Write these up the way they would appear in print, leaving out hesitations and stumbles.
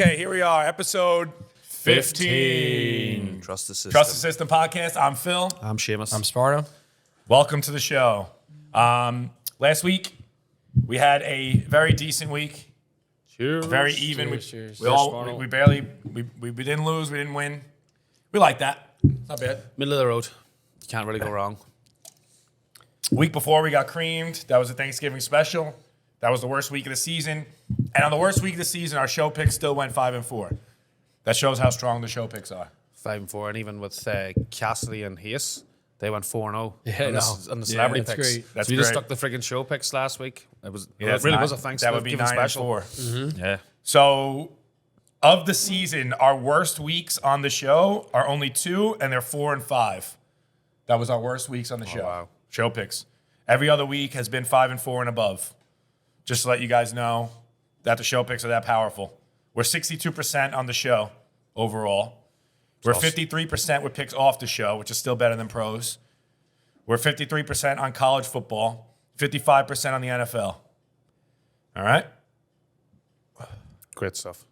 Okay, here we are, episode 15. Trust the System. Trust the System podcast. I'm Phil. I'm Seamus. I'm Sparta. Welcome to the show. Last week, we had a very decent week. Cheers. Very even. Cheers. We barely, we didn't lose, we didn't win. We like that. It's not bad. Middle of the road. You can't really go wrong. Week before, we got creamed. That was a Thanksgiving special. That was the worst week of the season. And on the worst week of the season, our show picks still went 5-4. That shows how strong the show picks are. 5-4, and even with Cassidy and Hayes, they went 4-0 Yeah, on the celebrity that's picks. great. That's so we just great. stuck the friggin' show picks last week. It That's really nine- was a Thanksgiving That would be 9-4. special. Yeah. So, of the season, our worst weeks on the show are only 2, and they're 4 and 5. That was our worst weeks on the show. wow. Show picks. Every other week has been 5-4 and above. Just to let you guys know that the show picks are that powerful. We're 62% on the show overall. We're 53% with picks off the show, which is still better than pros. We're 53% on college football, 55% on the NFL. All right? Great stuff.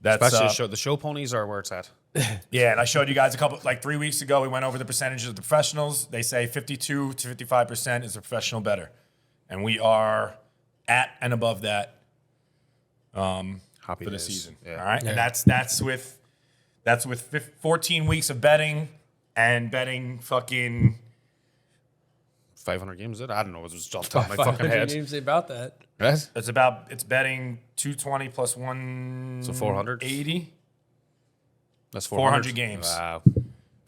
That's Especially the show ponies are where it's at. yeah, and I showed you guys 3 weeks ago, we went over the percentages of the professionals. They say 52 to 55% is the professional better. And we are at and above that Happy for the days. season. Yeah. All right? Yeah. And that's with 14 weeks of betting and betting fucking 500 games, is it? I don't know. It was just off the top of my fucking head. Names about that. Right? it's betting 220 plus 180. So 400? That's 400 games. Wow.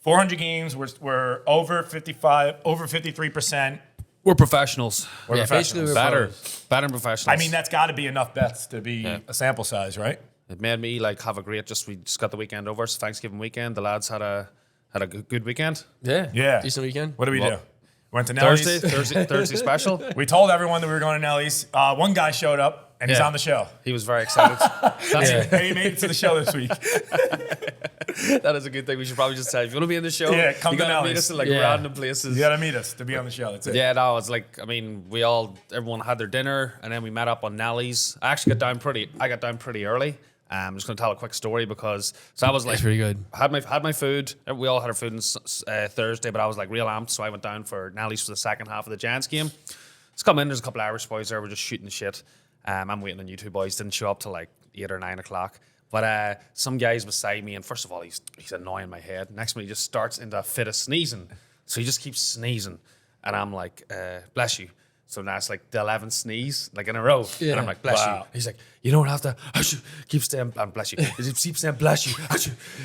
400 games, we're over 53%. We're professionals. We're Yeah, basically professionals. we're Better. pros. Better than professionals. I mean, that's got to be enough bets to be a sample size, right? It made me have a great. We just got the weekend over. It's Thanksgiving weekend. The lads had a good weekend. Yeah. Yeah. Decent weekend. What do we do? Went to Nelly's. Thursday special. We told everyone that we were going to Nelly's. One guy showed up, and he's Yeah. on the show. He was very excited. And he made it to the show this week. That is a good thing. We should probably just say if you want to be in the show, Yeah, come you to gotta meet Nelly's. us in Yeah. random places. You got to meet us to be on the show. That's it. Yeah, no, it's everyone had their dinner and then we met up on Nelly's. I got down pretty early. I'm just going to tell a quick story because I was That's pretty good. had my food. We all had our food on Thursday, but I was real amped, so I went down for Nelly's for the second half of the Giants game. Let's come in. There's a couple of Irish boys there. We're just shooting the shit. I'm waiting on you two boys. Didn't show up till 8 or 9 o'clock. But some guys beside me, and first of all, he's annoying my head. Next minute, he just starts into a fit of sneezing. So he just keeps sneezing, and I'm like, bless you. So now it's the 11th sneeze, in a row. Yeah. And I'm like, bless Wow. you. He's like, you don't have to, keep saying, bless you. He keeps saying, bless you.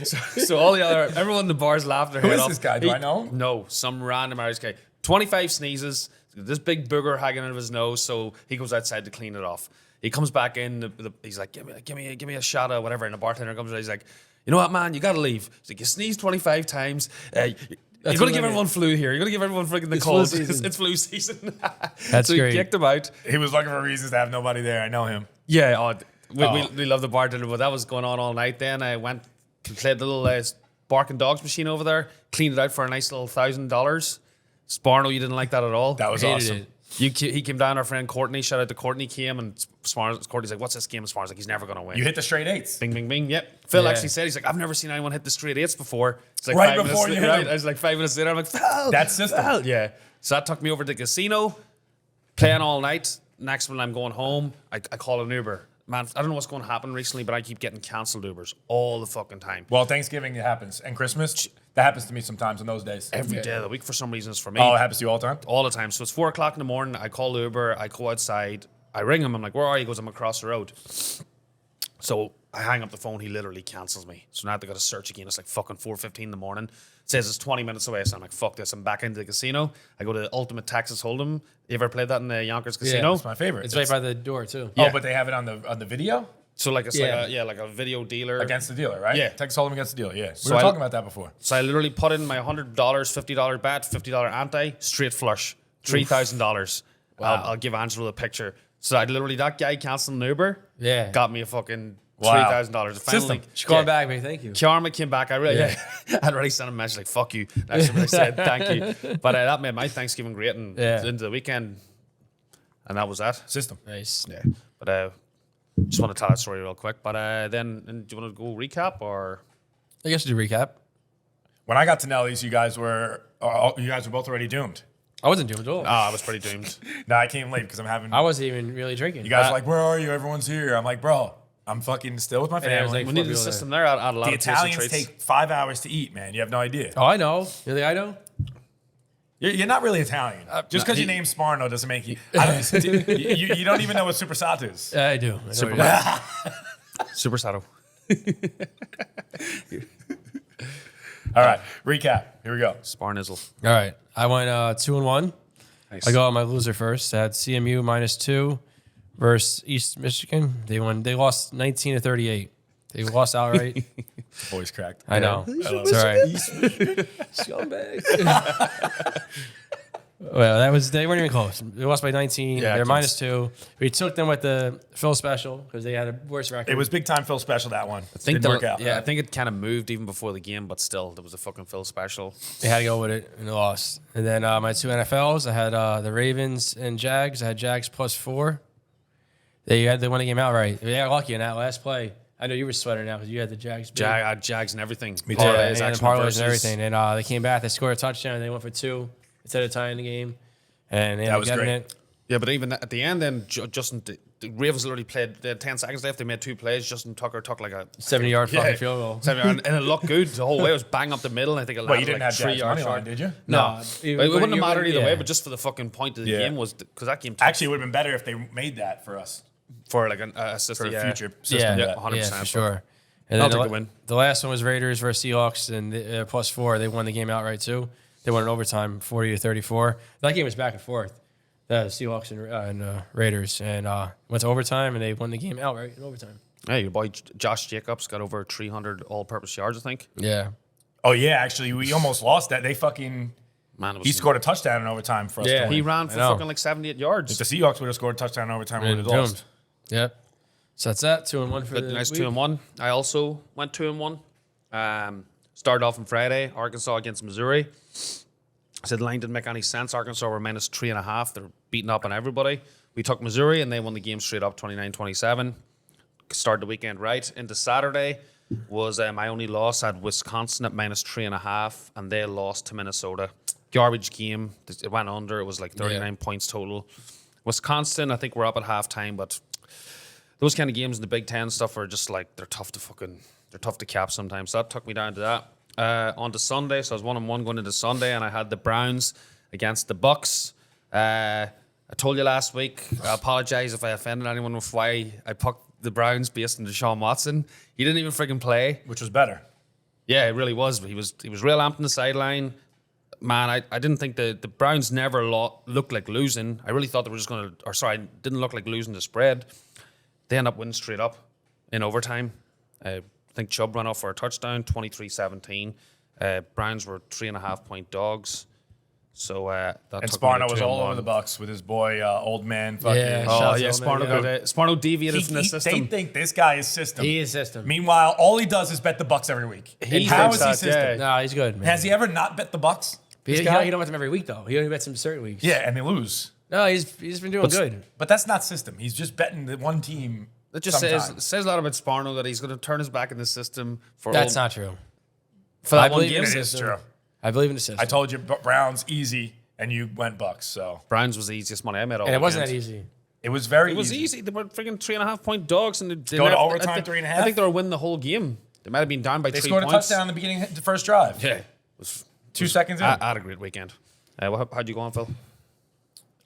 So all everyone in the bar's laughing their Who head is off. this guy? Do I know him? No, some random Irish guy. 25 sneezes, this big booger hanging out of his nose, so he goes outside to clean it off. He comes back in, he's like, give me a shot or whatever, and the bartender comes in, he's like, you know what, man, you gotta leave. He's like, you sneezed 25 times, you're going to give everyone flu here. You're going to give everyone freaking the It's cold. flu season. It's flu season. That's so he great. kicked him out. He was looking for reasons to have nobody there. I know him. Yeah, we love the bartender, but that was going on all night. Then I went to play the little barking dogs machine over there, cleaned it out for a nice little $1,000. Sparno, you didn't like that at all. That was Hated awesome. it. He came down. Our friend Courtney, shout out to Courtney, came and Courtney's like, "What's this game?" And Sparno's like, "He's never gonna win." You hit the straight eights. Bing, bing, bing. Yep. Phil Yeah. actually said, he's like, "I've never seen anyone hit the straight eights before." It's like Right 5 before minutes you later, hit him. I was like 5 minutes later, I'm like, Phil, That's system. Phil. Yeah. So that took me over to the casino, playing all night. Next when I'm going home, I call an Uber. Man, I don't know what's going to happen recently, but I keep getting cancelled Ubers all the fucking time. Well, Thanksgiving, it happens. And Christmas, that happens to me sometimes in those days. Every day of the week for some reason is for me. Oh, it happens to you all the time? All the time. So it's 4 o'clock in the morning. I call the Uber. I go outside. I ring him. I'm like, where are you? He goes, I'm across the road. So I hang up the phone. He literally cancels me. So now they got to search again. It's fucking 4:15 in the morning. It says it's 20 minutes away. So I'm like, fuck this. I'm back into the casino. I go to Ultimate Texas Hold'em. You ever played that in the Yonkers Casino? It's my favorite. It's right by the door too. Oh, but they have it on the video So it's Yeah. like a video dealer. against the dealer, right? Yeah. Texas Hold'em against the dealer, yeah. So We were I- talking about that before. So I literally put in my $100, $50 bet, $50 ante, straight flush, $3,000. Wow. I'll give Angelo the picture. So that guy cancelling an Uber, Yeah. got me a fucking Wow. $3,000. Finally, System. She's calling back, man. Thank you. Karma came back. I'd already sent him a message like, fuck you. That's what I said, thank you. But that made my Thanksgiving great and Yeah. into the weekend. And that was that. System. Nice. Yeah. But Just want to tell that story real quick. But then, do you want to go recap or? I guess we do recap. When I got to Nelly's, you guys were both already doomed. I wasn't doing it at all. I was pretty doomed. No, I came late because I'm having. I wasn't even really drinking. You guys are like, where are you? Everyone's here. I'm like, bro, I'm fucking still with my it was family. like We needed people a there. system there. I had a lot The of tasty Italians treats. take 5 hours to eat, man. You have no idea. Oh, I know. You think I know? You're not really Italian. Just because your name's Sparno doesn't make you. You don't even know what Supersato is. I do. I know Super, what it is. Super Sato. All right, recap. Here we go. Sparnizzle. All right. I went 2-1. Nice. I go on my loser first. I had CMU -2 versus East Michigan. They lost 19-38. They lost outright. Voice cracked. I know. It's all right. Scumbag. Well, they weren't even close. They lost by 19. Yeah, They're kids. -2. We took them with the Phil special because they had a worse record. It was big time Phil special, that one. I think Didn't work out. Yeah, I think it kind of moved even before the game, but still, there was a fucking Phil special. They had to go with it and they lost. And then my two NFLs, I had the Ravens and Jags. I had Jags +4. They won the game outright. They got lucky in that last play. I know you were sweating now because you had the Jags. big. I had Jags and everything. Me too. Yeah, Parlays, and action parlays versus- and everything. And they came back. They scored a touchdown. And they went for 2 instead of tying the game. And they ended up was getting great. it. Yeah, but even at the end, then Justin, the Ravens literally played. They had 10 seconds left. They made 2 plays. Justin Tucker took like a 70-yard fucking field goal. and it looked good the whole way. It was bang up the middle. And I think it Wait, landed you didn't like have 3 Jags yards money line, short. did you? No. It wouldn't have mattered either yeah. way, but just for the fucking point of the Yeah. game was because that game Actually, it would have been better if they made that for us for like an for assist. a Yeah. future Yeah, system. Yeah, bet. 100%. for sure. And I'll then take the win. The last one was Raiders versus Seahawks, and +4. They won the game outright too. They won in overtime, 40-34. That game was back and forth. The Seahawks and Raiders, and went to overtime, and they won the game outright in overtime. Hey, your boy Josh Jacobs got over 300 all-purpose yards, I think. Yeah, Oh, yeah, actually, we almost lost that. They fucking. Man, it was He scored a touchdown in overtime for us Yeah. to win. He ran for I know. fucking like 78 yards. If the Seahawks would have scored a touchdown in overtime, we would have doomed. lost. Yep. So that's that. 2-1 for But the nice week. 2-1. I also went 2-1. Started off on Friday, Arkansas against Missouri. I said the line didn't make any sense. Arkansas were -3.5. They're beating up on everybody. We took Missouri and they won the game straight up 29-27. Started the weekend right. Into Saturday was my only loss. I had Wisconsin at -3.5 and they lost to Minnesota. Garbage game. It went under. It was like 39 points total. Wisconsin, I think we're up at halftime, but those kind of games in the Big Ten stuff are just like they're tough to cap sometimes. So that took me down to that. On to Sunday, so I was 1-1 going into Sunday, and I had the Browns against the Bucks. I told you last week. I apologize if I offended anyone with why I picked the Browns based on Deshaun Watson. He didn't even freaking play. Which was better. Yeah, it really was. He was real amped on the sideline. Man, I didn't think the Browns never looked like losing. I really thought they were just going to, or sorry, didn't look like losing the spread. They end up winning straight up in overtime. I think Chubb ran off for a touchdown, 23-17. Browns were 3.5-point dogs. So that And took me to Sparno was all 2-1. over the Bucks with his boy, old man. Fucking. Yeah. Oh, Shout yeah, out to Sparno, Old Man, Sparno deviated from the They system. think this guy is system. He is system. Meanwhile, all he does is bet the Bucks every week. He How thinks is he that, system? yeah. No, he's good, man. Has he ever not bet the Bucks? He, This he, guy? he don't bet them every week, though. He only bets them certain weeks. Yeah, and they lose. No, he's been doing good. But that's not system. He's just betting the one team. That just sometimes. says a lot about Sparno that he's going to turn his back in the system for That's not true. for that I one believe game. in It the is system. true. I believe in the system. I told you Browns easy, and you went Bucks. So Browns was the easiest money I made all and it wasn't that weekend. easy. it was very. It was easy. They were freaking 3.5-point dogs, and they Go to never- overtime, I think- 3.5? I think they were winning the whole game. They might have been down by They 3 scored a points. touchdown in the beginning, the first drive. Yeah, it was 2 seconds in. I had a great weekend. How'd you go on, Phil?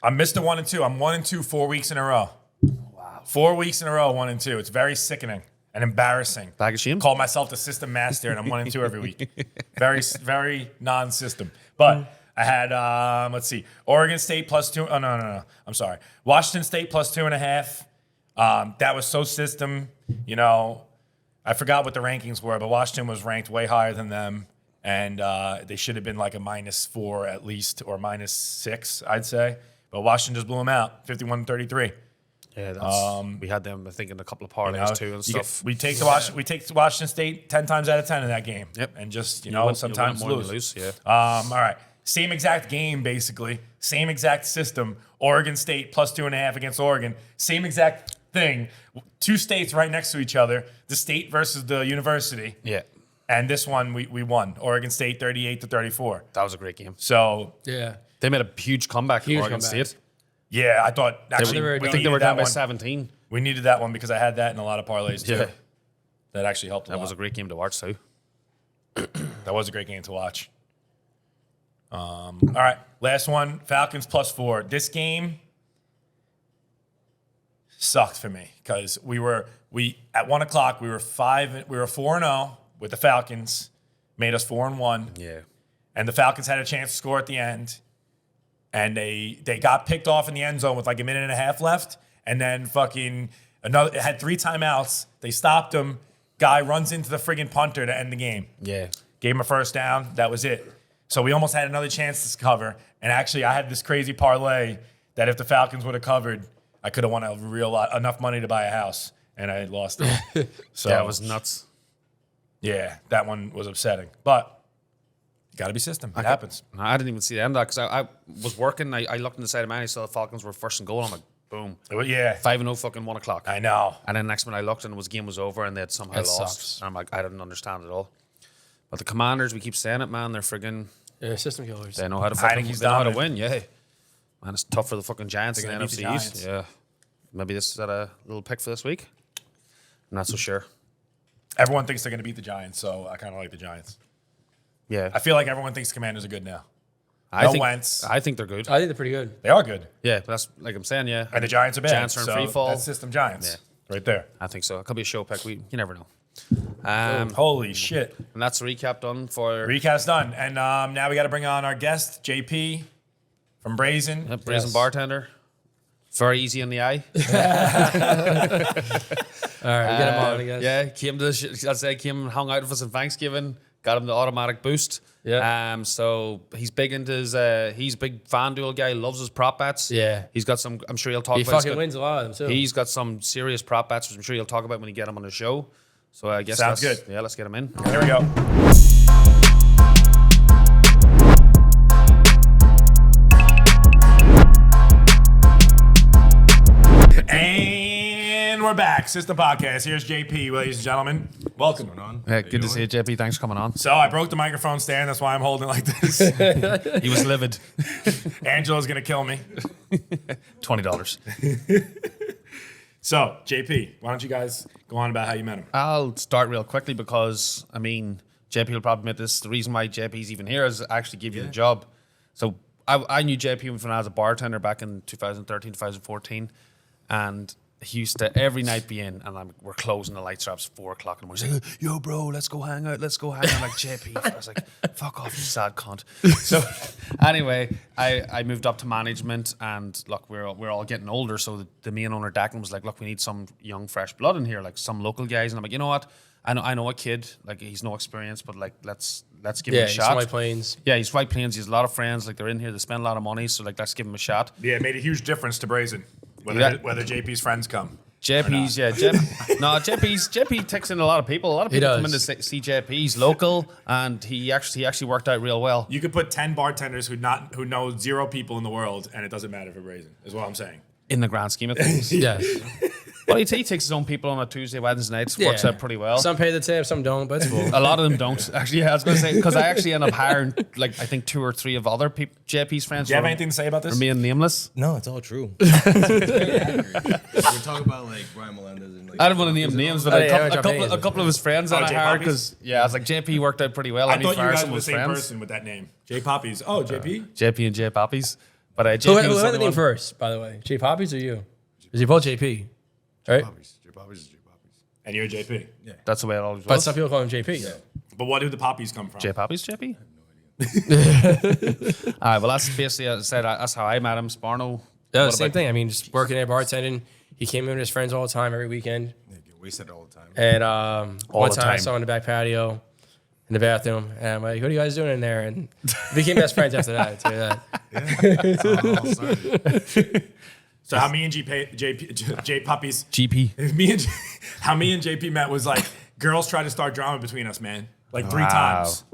I missed a 1-2. I'm 1-2 4 weeks in a row. Wow. 4 weeks in a row, 1-2. It's very sickening and embarrassing. Bag of shame? Call myself the system master, and I'm 1-2 every week. Very non-system. But I had let's see, Oregon State +2. Oh no. I'm sorry. Washington State +2.5. That was so system. You know, I forgot what the rankings were, but Washington was ranked way higher than them, and they should have been like a -4 at least, or -6, I'd say. But Washington just blew them out, 51-33. Yeah, that's, we had them, I think, in a couple of parlays too and stuff. We take the Washington State 10 times out of 10 in that game. Yep. And just, You win sometimes more than you lose. Yeah. All right. Same exact game, basically. Same exact system. Oregon State +2.5 against Oregon. Same exact thing. 2 states right next to each other. The state versus the university. Yeah. And this one we won. Oregon State 38-34. That was a great game. So Yeah. They made a huge comeback Huge Oregon comeback. State. yeah, I thought actually were- we I I think needed they were that down by one. 17. We needed that one because I had that in a lot of parlays too. Yeah. That actually helped a That lot. was a great game to watch too. That was a great game to watch. All right, last one. Falcons +4. This game sucked for me because we at 1 o'clock we were 4-0 with the Falcons, made us 4-1, Yeah. and the Falcons had a chance to score at the end, and they got picked off in the end zone with like a minute and a half left, and then fucking it had 3 timeouts. They stopped him. Guy runs into the friggin' punter to end the game. Yeah. Gave him a first down. That was it. So we almost had another chance to cover. And actually, I had this crazy parlay that if the Falcons would have covered, I could have won a real lot, enough money to buy a house, and I lost it. So That was nuts. yeah, that one was upsetting. But you got to be system. It happens. No, I didn't even see the end of that because I was working. I looked on the side of mine. I saw the Falcons were first and goal. I'm like, boom. Yeah, 5-0 fucking 1 o'clock. I know. And then next minute I looked and game was over and they had somehow That lost. sucks. And I'm like, I didn't understand it at all. But the Commanders, we keep saying it, man. They're friggin' Yeah, system killers. they know how to Heineke's they know how to dominant. win. Yeah, man, it's tough for the fucking Giants in the gonna beat the NFC East. Giants. Yeah, maybe this is a little pick for this week. I'm not so sure. Everyone thinks they're going to beat the Giants, so I kind of like the Giants. Yeah, I feel like everyone thinks Commanders are good now. I no think Wentz. I think they're good. I think they're pretty good. They are good. Yeah, but that's like I'm saying. Yeah, And the Giants are bad. Giants are in so free fall. That's system Giants right there. I think so. It could be a show pick. You never know. Holy shit. And that's the recap done for Recast done. And now we got to bring on our guest, JP from Brazen. Brazen Yes. Bartender. Very easy on the eye. All right, we get them on, I guess. Yeah, came to came and hung out with us on Thanksgiving. Got him the automatic boost. Yeah. So he's big into his. He's a big FanDuel guy. Loves his prop bets. Yeah. He's got some. I'm sure he'll talk He about. He's fucking got- wins a lot of them, too. He's got some serious prop bets, which I'm sure he'll talk about when you get him on the show. So I guess Sounds let's- good. Yeah, let's get him in. Here we go. And we're back. System Podcast. Here's JP, ladies and gentlemen. Welcome. Yeah, good to see you, JP. Thanks for coming on. So I broke the microphone stand. That's why I'm holding it like this. He was livid. Angela's going to kill me. $20. So, JP, why don't you guys go on about how you met him? I'll start real quickly because, I mean, JP will probably admit this. The reason why JP's even here is actually give you the job. So I knew JP when I was a bartender back in 2013, 2014. And he used to every night be in, and we're closing the light straps 4 o'clock in the morning. He's like, yo, bro, let's go hang out. Let's go hang out. I'm like, JP. I was like, fuck off, you sad cunt. So anyway, I moved up to management, and look, we're all getting older. So the main owner, Declan, was like, look, we need some young, fresh blood in here, like some local guys. And I'm like, you know what? I know a kid, like he's no experience, but like let's give him Yeah, a he's shot. White Plains. Yeah, he's White Plains. He has a lot of friends. Like they're in here, they spend a lot of money. So like, let's give him a shot. Yeah, it made a huge difference to Brazen, whether JP's friends come. JP's, JP takes in a lot of people. A lot of He people come in does. to see JP. He's local, and he actually worked out real well. You could put 10 bartenders who know 0 people in the world, and it doesn't matter for Brazen, is what I'm saying. In the grand scheme of things. Yes. But he takes his own people on a Tuesday, Wednesday nights. Yeah. Works out pretty well. Some pay the tip, some don't, but it's cool. A lot of them don't. Actually, yeah, I was going to say, because I actually end up hiring, like, I think 2 or 3 of other people, JP's friends. Do you have anything to say about this? Remain nameless. No, it's all true. We're talking about like Brian Melendez and like. I don't want to name names, but Oh, a, yeah, couple, I a, dropped couple, names. a couple of his friends that I J hired, Poppies? because, yeah, I was like, JP worked out pretty well. I and he thought you fired guys some were the of his same friends. person with that name. J Poppies. Oh, JP? JP and J Poppies. But JP Who was had the the other name one. first, by the way? J Poppies or you? Is he both JP? Right? J Poppies is J Poppies. And you're JP. That's the way it always was. But some people call him JP. But what do the poppies come from? J Poppies, JP? All right, well, that's basically, as I said, that's how I met him. Sparno. Yeah, What same about- thing. I mean, just working there, bartending. He came in with his friends all the time, every weekend. They get wasted all the time. And one the time I time. saw him in the back patio, in the bathroom, and I'm like, "What are you guys doing in there?" And we became best friends after that. I'd tell you that. That's how it all started. So how me and J Poppies, GP. how me and JP met was like, girls tried to start drama between us, man. Like 3 Wow. times.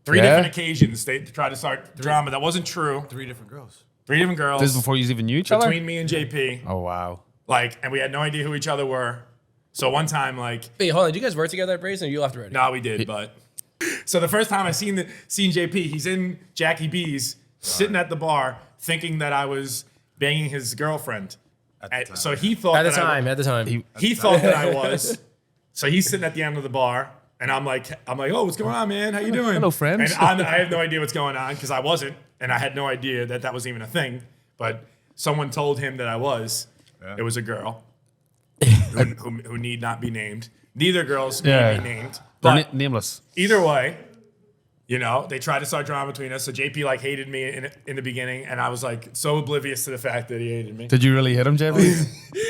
3 Yeah? different occasions they tried to start drama. That wasn't true. 3 different girls. 3 different girls. This is before you even knew each other? between me and JP. Oh, wow. Like, and we had no idea who each other were. So one time, like, Wait, hold on. Did you guys work together at Brazen or you left already? no, we did, but. So the first time I seen JP, he's in Jackie B's, sitting at the bar, thinking that I was banging his girlfriend. So he thought At the time. he thought that I was. So he's sitting at the end of the bar, and I'm like, oh, what's going on, man? How you doing? Hello, friends. And I have no idea what's going on because I wasn't, and I had no idea that that was even a thing. But someone told him that I was. Yeah. It was a girl who need not be named. Neither girls need be named. But nameless. Either way, you know, they tried to start drama between us. So JP like hated me in the beginning, and I was like so oblivious to the fact that he hated me. Did you really hit him, JP?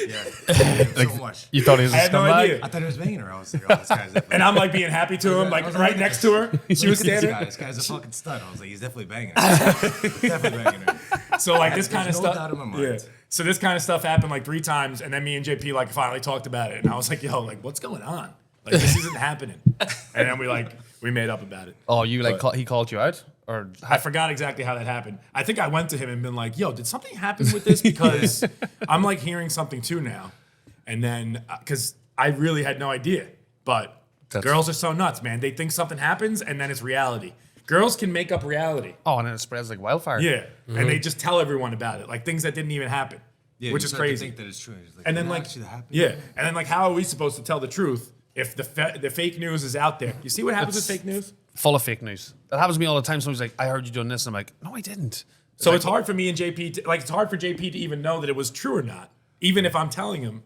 Yeah. So much. You thought he was a I had no scumbag? idea. I thought he was banging her. I was like, oh, this guy's definitely. And I'm like being happy to him, like right next to her. She was standing. This guy's a fucking stud. I was like, he's definitely banging her. Definitely banging her. So like this kind of There's no stuff. doubt in my mind. Yeah. So this kind of stuff happened like 3 times, and then me and JP like finally talked about it, and I was like, yo, like what's going on? Like this isn't happening. And then we made up about it. Oh, you like he called you out, or I forgot exactly how that happened. I think I went to him and been like, yo, did something happen with this? Because I'm like hearing something too now. And then, because I really had no idea. But girls are so nuts, man. They think something happens and then it's reality. Girls can make up reality. oh, and then it spreads like wildfire. Yeah. And they just tell everyone about it. Like things that didn't even happen. Yeah, which you is start to crazy. think that it's true. It's like, And then "Did that like, actually happen?" yeah. And then like, how are we supposed to tell the truth if the fake news is out there? You see what happens with fake news? Full of fake news. That happens to me all the time. Someone's like, I heard you doing this. And I'm like, no, I didn't. So it's hard for me and JP to, like it's hard for JP to even know that it was true or not, even if I'm telling him,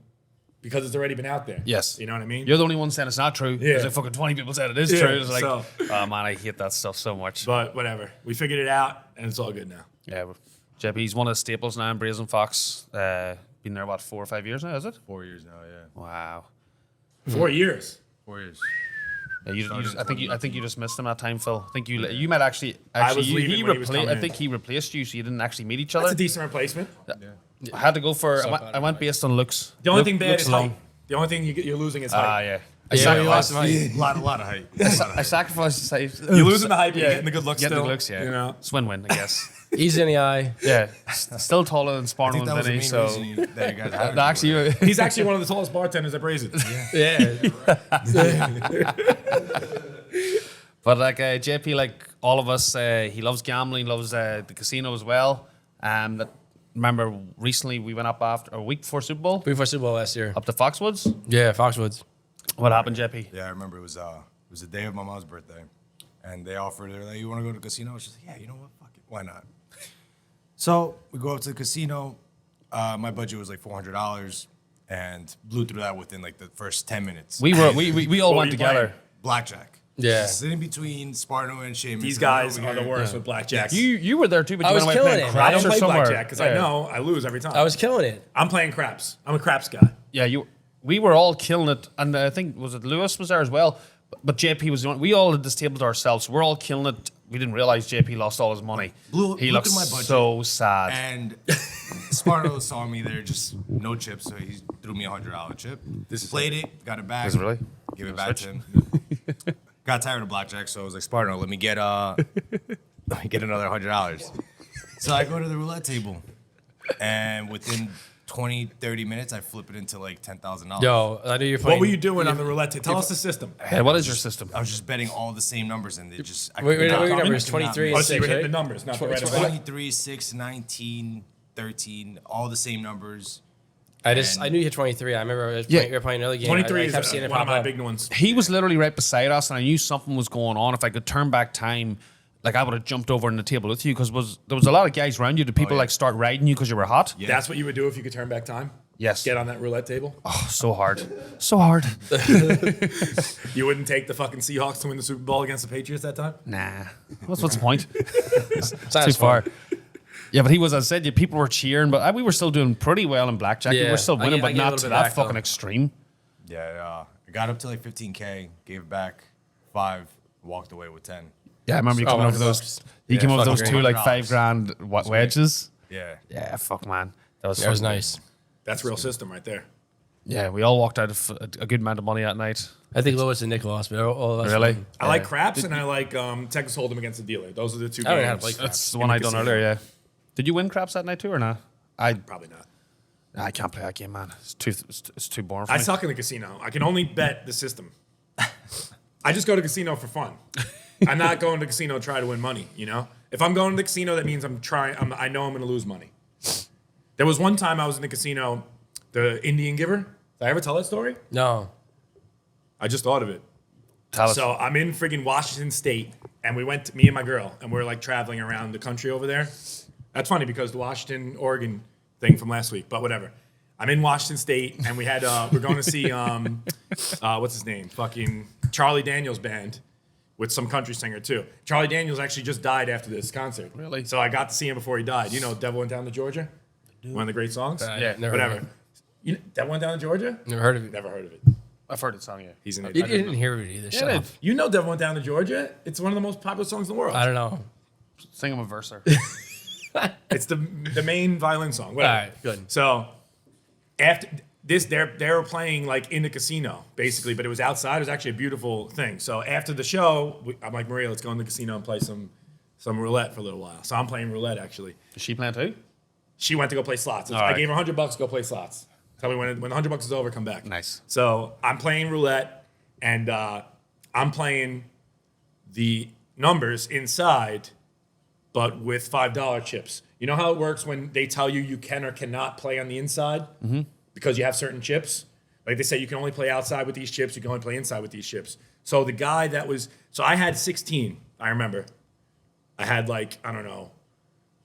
because it's already been out there. Yes. You know what I mean? You're the only one saying it's not true. Yeah. There's like fucking 20 people said it is Yeah, true. It's like, so- oh man, I hate that stuff so much. But whatever. We figured it out and it's all good now. Yeah, JP's one of the staples now in Brazen Fox. Been there, what, 4 or 5 years now, is it? 4 years now, yeah. Wow. 4 years. 4 years. Yeah, I think you just missed him that time, Phil. I think you might actually was leaving when he was coming I in. think he replaced you, so you didn't actually meet each That's other. a decent replacement. I had to go for. So I went based on looks. The only Look- thing bad looks is alone. height. The only thing you're losing is Ah, height. yeah. Yeah, you lost some height. A lot of height. I sacrificed the size. You're losing the height, but you're getting the good looks Getting still. the looks, yeah. You know? It's win-win, I guess. Easy in the eye. Yeah. Still taller than I Sparno think and that was the Vinny, main so. reason that you guys hired me. Actually, He's actually one of the tallest bartenders at Brazen. Yeah. but like JP, like all of us, he loves gambling, loves the casino as well. Remember recently we went up after a week before Super Bowl Before Super Bowl last year. up to Foxwoods. Yeah, Foxwoods. What happened, JP? Yeah, I remember it was the day of my mom's birthday, and they offered her like, "You want to go to the casino?" She's like, "Yeah, you know what? Fuck it, why not?" So we go up to the casino. My budget was like $400, and blew through that within like the first 10 minutes. We all What went were you together. Blackjack. Yeah. Just sitting between Sparno and Seamus. These and guys over are the here. worst with blackjack. You were there too, but I you was went away killing playing it, man. I craps don't or play somewhere. blackjack because I know I lose every time. I was killing it. I'm playing craps. I'm a craps guy. Yeah, we were all killing it, and I think was it Lewis was there as well, but JP was the one. We all had this table to ourselves. We're all killing it. We didn't realize JP lost all his money. Blew he through looked my budget. so sad. And Sparno saw me there, just no chips, so he threw me $100 chip. Played it, got it back. Is it really? Give it back to him. Got tired of blackjack, so I was like, Sparno, let me get another $100. So I go to the roulette table, and within 20, 30 minutes, I flip it into like $10,000. Yo, I knew you were playing. What were you doing on the roulette table? Tell us the system. Yeah, what is your system? I was just betting all the same numbers, and they just. I Wait, could not- your I number is could 23 not Oh, and so you 6, were hitting right? the numbers, not the red Tw- and tw- white. 23, 6, 19, 13, all the same numbers. I knew you hit 23. I remember you were playing another game. 23 I kept is seeing it one of pop my up. big ones. He was literally right beside us, and I knew something was going on. If I could turn back time, like I would have jumped over on the table with you because there was a lot of guys around you. Did people like start riding you because you were hot? Yeah. That's what you would do if you could turn back time? Yes. Get on that roulette table? Oh, so hard, so hard. You wouldn't take the fucking Seahawks to win the Super Bowl against the Patriots that time? Nah, what's the point? Sounds Too far. fun. Yeah, but he was. As I said, people were cheering, but we were still doing pretty well in blackjack. We Yeah, were still I winning, get- I but get a not little to bit that back, though. fucking extreme. Yeah, I got up to like 15K, gave it back 5, walked away with 10. Yeah, I remember you Oh, coming my up with those. bucks. You came up with fucking those two great. like $5,000 wedges. Yeah. Yeah, fuck man, that was That was fucking- nice. That's real system right there. Yeah, we all walked out of a good amount of money that night. I think Lewis and Nick lost, but all of us Really? won. I like craps and I like Texas Hold'em against the dealer. Those are the two I don't know how to games. play craps. That's the one I done earlier. Yeah. Did you win craps that night too or not? Probably not. I can't play that game, man. It's too boring for I me. suck in the casino. I can only bet the system. I just go to casino for fun. I'm not going to casino to try to win money, you know? If I'm going to the casino, that means I know I'm going to lose money. There was one time I was in the casino, the Indian Giver. Did I ever tell that story? No. I just thought of it. Tell us. So I'm in friggin' Washington State, and me and my girl, and we're like traveling around the country over there. That's funny because the Washington, Oregon thing from last week, but whatever. I'm in Washington State, and we're going to see, what's his name? Fucking Charlie Daniels band with some country singer too. Charlie Daniels actually just died after this concert. Really? So I got to see him before he died. You know, Devil Went Down to Georgia? One of the great songs? Yeah, never Whatever. heard of You know, Devil Went Down to Georgia? Never heard of it. Never heard of it. I've heard the song, yeah. He's an You idiot. didn't hear it either. Shut up. You know Devil Went Down to Georgia? It's one of the most popular songs in the world. I don't know. Sing him a verse there. It's the main violin song. Whatever. All right, good. So after this, they were playing like in the casino basically, but it was outside. It was actually a beautiful thing. So after the show, I'm like, Maria, let's go in the casino and play some roulette for a little while. So I'm playing roulette actually. Is she playing too? She went to go play slots. All I right. gave her $100 to go play slots. Tell me when the $100 is over, come back. Nice. So I'm playing roulette, and I'm playing the numbers inside, but with $5 chips. You know how it works when they tell you can or cannot play on the inside because you have certain chips? Like they say you can only play outside with these chips, you can only play inside with these chips. So the guy so I had 16, I remember. I had like, I don't know,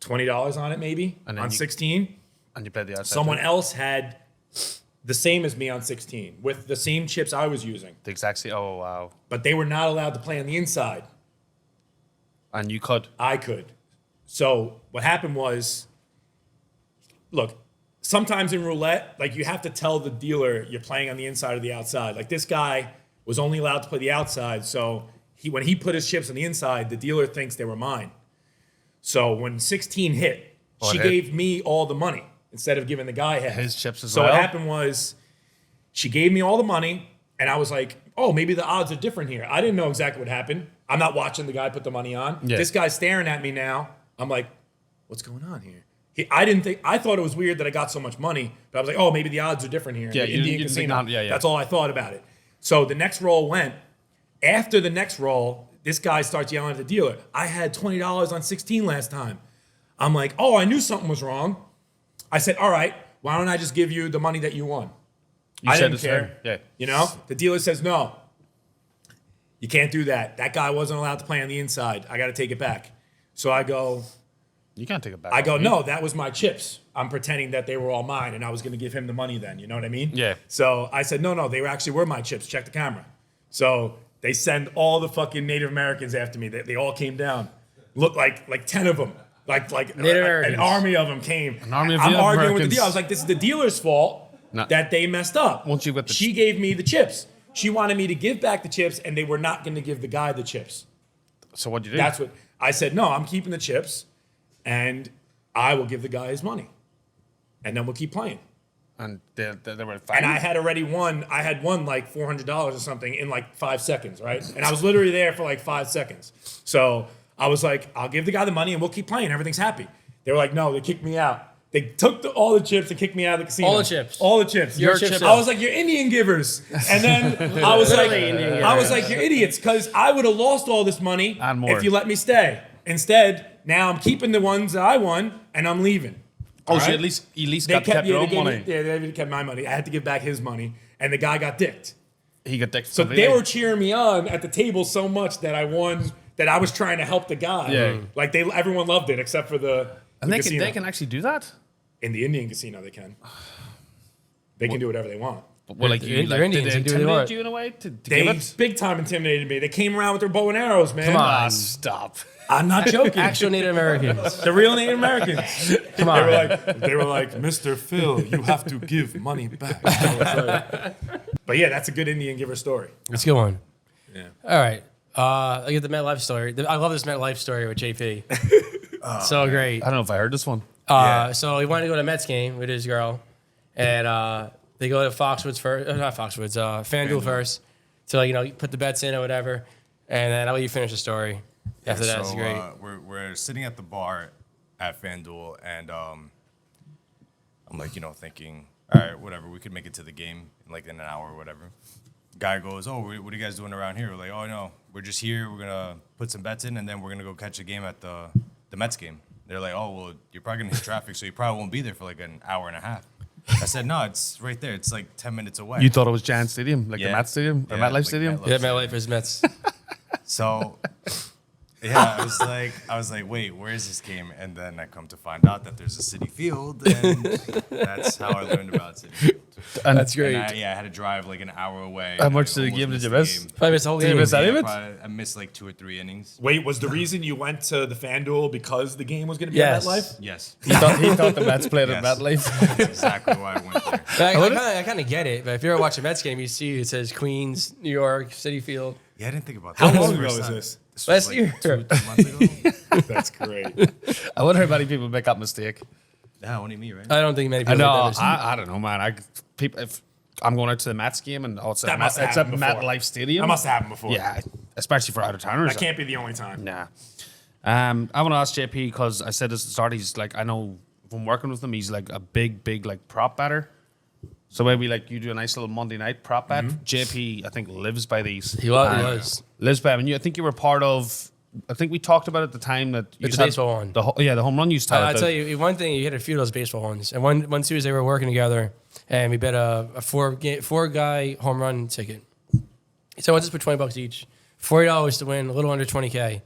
$20 on it maybe, And then on you- 16. And you played the outside. Someone too? else had the same as me on 16 with the same chips I was using, The exact same. Oh, wow. but they were not allowed to play on the inside. And you could. I could. So what happened was, look, sometimes in roulette, like you have to tell the dealer you're playing on the inside or the outside. Like this guy was only allowed to play the outside, so when he put his chips on the inside, the dealer thinks they were mine. So when 16 hit, she hit? gave me all the money instead of giving the guy half. His chips as So well? what happened was, she gave me all the money, and I was like, oh, maybe the odds are different here. I didn't know exactly what happened. I'm not watching the guy put the money on. Yeah. This guy's staring at me now. I'm like, what's going on here? I thought it was weird that I got so much money, but I was like, oh, maybe the odds are different here. Yeah, The you Indian didn't think casino. not- yeah. That's all I thought about it. So the next roll went. After the next roll, this guy starts yelling at the dealer. I had $20 on 16 last time. I'm like, oh, I knew something was wrong. I said, all right, why don't I just give you the money that you won? I said didn't the care. same. Yeah. You know, the dealer says, no, you can't do that. That guy wasn't allowed to play on the inside. I got to take it back. So I go, You can't take it back. no, that was my chips. I'm pretending that they were all mine, and I was going to give him the money then. You know what I mean? Yeah. So I said, no, they actually were my chips. Check the camera. So they send all the fucking Native Americans after me. They all came down. Looked like 10 of them. Like Native an Americans. army of them came. An army of I'm Native arguing with the Americans. dealer. I was like, this is the dealer's fault No. that they messed up. Once you get the- She gave me the chips. She wanted me to give back the chips, and they were not going to give the guy the chips. So what'd you do? That's what I said. No, I'm keeping the chips, and I will give the guy his money, and then we'll keep playing. And they were And fighting. I had already won. I had won like $400 or something in like 5 seconds, right? And I was literally there for like 5 seconds. So I was like, I'll give the guy the money and we'll keep playing. Everything's happy. They were like, no, they kicked me out. They took all the chips and kicked me out of the casino. All the chips. All the chips. Your chips. I was like, you're Indian givers. And then I was like, Literally Indian I was givers. like, you're idiots, because I would have lost all this money And more. if you let me stay. Instead, now I'm keeping the ones that I won and I'm leaving. oh, All so right? at least They kept kept, your yeah, own they gave money. Me, yeah, they kept my money. I had to give back his money, and the guy got dicked. He got dicked. So they were cheering me on at the table so much that I won. That I was trying to help the guy. Yeah. Like everyone loved it except for the And casino. they can actually do that? In the Indian casino, they can. They can do whatever they want. Well, like They're you, like, did Indians, they they do what they intimidate want. you in a way to They give it? big time intimidated me. They came around with their bow and arrows, man. Come on. Stop. I'm not joking. Actual Native Americans. The real Native Americans. Come on. They were like, Mr. Phil, you have to give money back. But yeah, that's a good Indian giver story. Let's go on. Yeah. All right. I get the MetLife story. I love this MetLife story with JP. So great. I don't know if I heard this one. So he wanted to go to a Mets game with his girl, and they go to Foxwoods first. Not Foxwoods. FanDuel first to put the bets in or whatever. And then I'll let you finish the story. After that, it's great. We're sitting at the bar at FanDuel, and I'm like, thinking, all right, whatever, we could make it to the game in like in an hour or whatever. Guy goes, oh, what are you guys doing around here? We're like, oh, no, we're just here. We're going to put some bets in, and then we're going to go catch a game at the Mets game. They're like, oh, well, you're probably going to hit traffic, so you probably won't be there for like an hour and a half. I said, no, it's right there. It's like 10 minutes away. You thought it was Giants Stadium, like the Met Stadium or MetLife like Stadium? MetLife. Yeah, MetLife is Mets. So, yeah, I was like, wait, where is this game? And then I come to find out that there's a City Field, and that's how I learned about City Field. And That's great. And I had to drive like an hour away. How and much I did the almost game did missed you the miss? game. Probably missed the whole Did you game. miss that? Yeah, David? I missed like 2 or 3 innings. Wait, was the reason you went to the FanDuel because the game was going to be Yes. at MetLife? Yes. He thought the Mets played at Yes. MetLife. That's exactly why I went there. But I kind of get it. But if you ever watch a Mets game, you see it says Queens, New York, City Field. Yeah, I didn't think about How that. long This ago the was first this? time. This Last was year. like 2 months ago. That's great. I wonder how many people make that mistake. Yeah, only me, right? I don't think many I people know. did that. I don't know, man. If I'm going out to the Mets game and it's That at, must have it's at happened before. MetLife Stadium. That must have happened before. Yeah, especially for out of towners. That can't be the only time. Nah. I want to ask JP because I said this at the start. He's like, I know from working with him, he's like a big like prop batter. So maybe like you do a nice little Monday night prop bet. JP, I think, lives by these. He was. Lives by them. I think you were part of. I think we talked about at the time that you It's the baseball one. The home run you started. I'll tell you one thing. You hit a few of those baseball ones. And one Tuesday we were working together, and we bet a four guy home run ticket. So I just put $20 each, $40 to win, a little under $20K,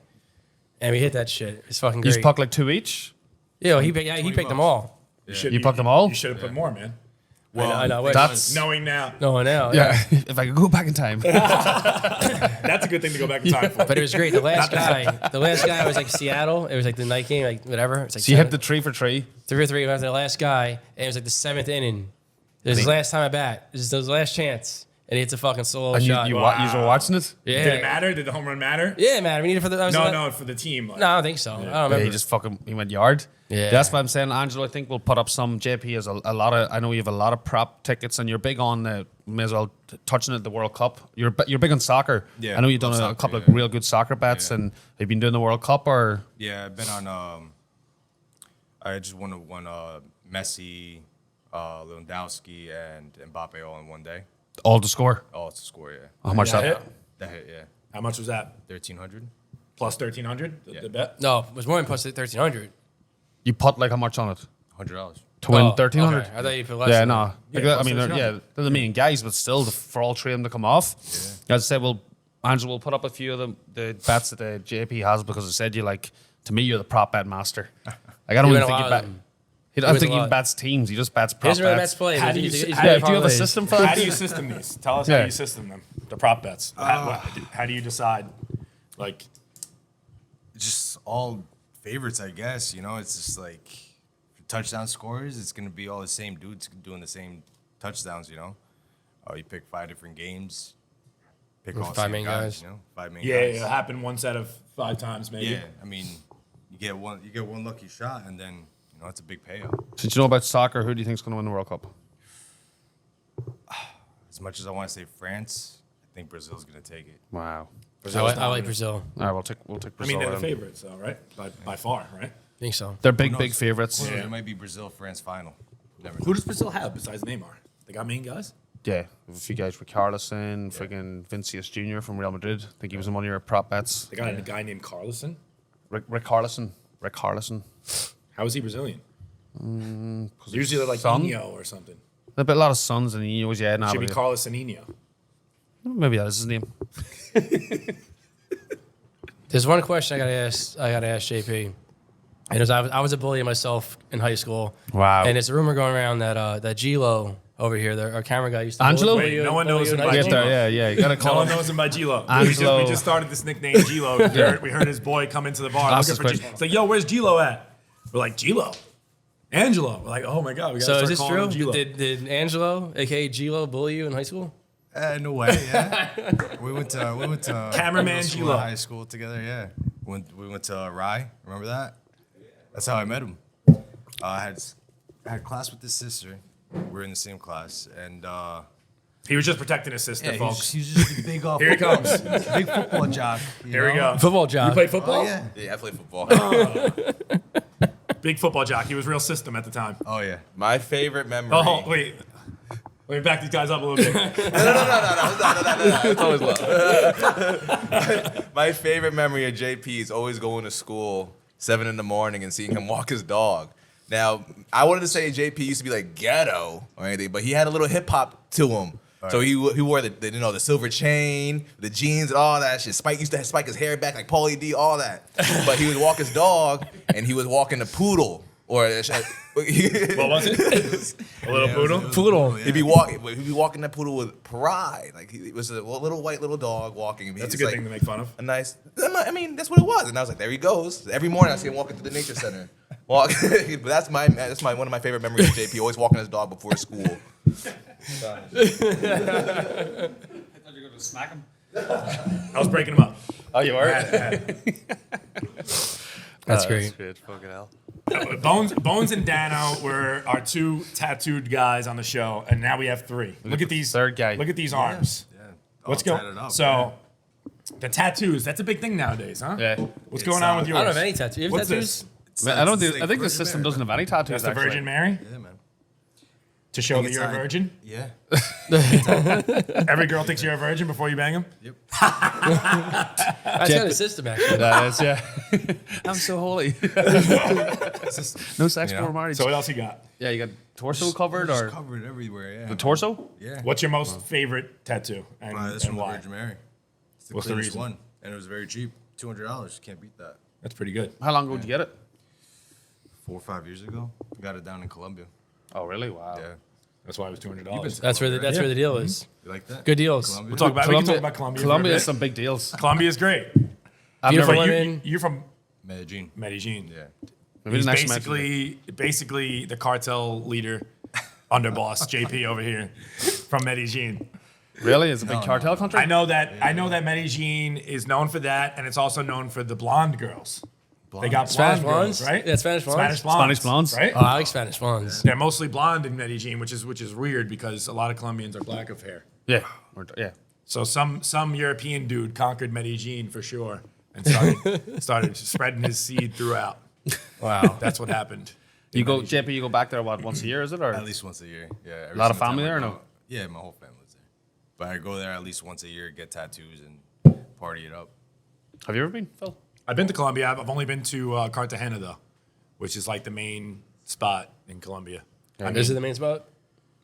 and we hit that shit. It's fucking You great. puck like 2 each. Yeah, he picked them all. You pucked them all? You should have put more, man. I know. That's Knowing now. no now. yeah. If I could go back in time. That's a good thing to go back in time for. But it was great. The last guy was like Seattle. It was like the night game, like whatever. It's like So you hit the 3 for 3. 3 or 3 after the last guy, and it was like the 7th inning. This is his last time I bat. This is his last chance, and he hits a fucking solo And shot. you were watching it? Yeah. Did it matter? Did the home run matter? Yeah, man. We need it for the. No, for the team. Like, No, I don't think so. I don't Yeah, remember. he just he went yard. Yeah. That's what I'm saying. Angelo, I think we'll put up some. JP has a lot of, I know you have a lot of prop tickets and you're big on, may as well touching at the World Cup. You're big on soccer. Yeah, I know you've done soccer, a couple of yeah. real good soccer bets Yeah. and have you been doing the World Cup or? Yeah, I've been on. I just won Messi, Lewandowski, and Mbappe all in one day. All to score. Oh, it's a score, yeah. How much That that? hit? That hit, yeah. How much was that? 1,300. Plus 1,300? The bet? No, it was more than plus 1,300. You put like how much on it? $100. To win Oh, 1,300? okay. I thought you put less Yeah, than no. that. Like Yeah, that, I plus mean, 1,300. there's a million guys, but still, for all 3 of them to come off. Yeah. As I said, Angelo will put up a few of the bets that the JP has because I said to me, you're the prop bet master. Like, I don't You even win a think lot you of bet. them. He doesn't wins think a he lot. bets teams. He just bets He prop doesn't really bets. Mets play. How do you- He's how good Yeah, at do you have a parlays. system for How that? do you system these? Tell us Yeah. how you system them. The prop bets. How do you decide? Like, Just all favorites, I guess. It's just like touchdown scores. It's gonna be all the same dudes doing the same touchdowns. You pick 5 different games. Pick With all the 5 same main guys. 5 main yeah, guys. it happened one set of 5 times, maybe. Yeah, I mean, you get one lucky shot, and then it's a big payout. Since you know about soccer, who do you think is going to win the World Cup? As much as I want to say France, I think Brazil's gonna take it. Wow. I like Brazil. All right, we'll take I Brazil. mean, they're the then. favorites, though, right? By far, right? I think so. They're Who big knows? favorites. Who knows? It might be Brazil-France final. Never know. Who does Brazil have besides Neymar? They got main guys? Yeah, a few guys, Richarlison, friggin' Vinicius Jr. from Real Madrid. I think he was in one of your prop bets. They got a guy named Carlson. Richarlison. How is he Brazilian? Usually they're like son? Nino or something. A lot of sons and he was nah, Should be but- Carlos Nino. maybe that is his name. There's one question I gotta ask JP. And I was a bully myself in high school. Wow. And there's a rumor going around that G-Lo over here, our camera guy, used to Angelo? bully Wait, you- no one bully knows you in him high by Get school. there, yeah. You gotta No call one him. knows him by G-Lo. Angelo. We just started this nickname G-Lo. We heard his boy come into the bar Ask looking this for G. question. It's like, yo, where's G-Lo at? We're like, G-Lo. Angelo. We're like, oh my God, we So gotta is this start calling true? him G-Lo. Did Angelo, aka G-Lo, bully you in high school? In a way, yeah. we went to Cameraman middle school Gilo. and high school together. Yeah, we went to Rye. Remember that? That's how I met him. I had class with his sister. We were in the same class, and He was just protecting his sister, yeah, folks. he's just a big Here he comes. big football jock. Here we go. Football job. You play football? Oh yeah. Yeah, I play football. Big football jock. He was real system at the time. Oh yeah. My favorite memory. Oh, wait. Let me back these guys up a little bit. No. It's always love. My favorite memory of JP is always going to school 7 in the morning and seeing him walk his dog. Now, I wanted to say JP used to be like ghetto or anything, but he had a little hip hop to him. Right. So he wore the silver chain, the jeans, and all that shit. Spike used to spike his hair back like Paulie D, all that. But he would walk his dog, and he was walking a poodle or What was it? A little poodle? Poodle. He'd be walking that poodle with pride. Like it was a little white little dog walking. That's a good thing to make fun of. A nice. I mean, that's what it was. And I was like, there he goes. Every morning I see him walking to the nature center. But that's my one of my favorite memories of JP. Always walking his dog before school. I thought you were going to smack him. I was breaking them up. Oh, you are? That's great. Fucking hell. Bones and Dano were our 2 tattooed guys on the show, and now we have 3. Look at these. Third guy. Look at these arms. Yeah. What's All going tatted up, So, the tattoos, that's a big thing nowadays, huh? Yeah. What's going on with I yours? don't have any tattoos. You have What's tattoos? this? I don't. It's I like think the Virgin system Mary. doesn't have any tattoos. That's the actually. Virgin Mary? Yeah, man. To show that it's you're a not- virgin? Yeah. Every girl thinks you're a virgin before you bang them? That's kind of system, actually. That is, yeah. I'm so holy. No sex before marriage. So what else you got? Yeah, you got torso covered Just or covered everywhere. Yeah. the torso? Yeah. What's your most favorite tattoo? And, This and one, the why? Virgin Mary. It's the What's the cleanest reason? one, and it was very cheap. $200. Can't beat that. That's pretty good. How long ago did you get it? 4 or 5 years ago, got it down in Colombia. Oh, really? Wow. Yeah. That's why it was $200. That's where the deal is. You like that? Good deals. Colombia? We'll talk about, we can talk about Colombia. Colombia for a has bit. some big deals. Colombia's great. I've Beautiful never. women. You're from Medellin. Medellin. Yeah. Maybe He's the next match. basically the cartel leader, underboss, JP over here from Medellin. Really? It's a big cartel country? I know that Medellin is known for that, and it's also known for the blonde girls. They got Spanish blonde blondes? girls, right? Yeah, Spanish blondes. Spanish blondes. Spanish blondes? right? Oh, I like Spanish blondes. They're mostly blonde in Medellin, which is weird because a lot of Colombians are black of hair. Yeah. Yeah. So some European dude conquered Medellin for sure and started spreading his seed throughout. Wow. That's what happened. You go, JP, you go back there, what, once a year, is it? Or At least once a year. Yeah. Every A lot of single family time I there or go- no? Yeah, my whole family lives there. But I go there at least once a year, get tattoos, and party it up. have you ever been, Phil? I've been to Colombia. I've only been to Cartagena though, which is like the main spot in Colombia. I mean, Is it the main spot?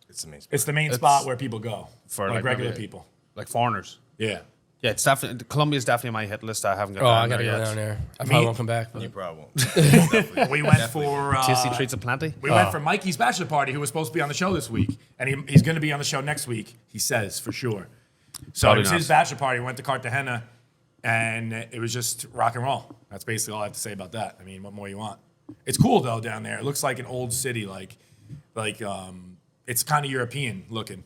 It's amazing. it's the main spot where people go For, like like, regular maybe- people. Like foreigners? Yeah. Yeah, it's definitely. Colombia's definitely on my hit list. I haven't got Oh, down I gotta there go yet. down there. I probably won't come back. You But probably won't. Definitely. We went for Tasty treats aplenty. we went for Mikey's bachelor party, who was supposed to be on the show this week, and he's going to be on the show next week. He says for sure. So Probably it was not. his bachelor party. We went to Cartagena, and it was just rock and roll. That's basically all I have to say about that. I mean, what more you want? It's cool though down there. It looks like an old city, like it's kind of European looking.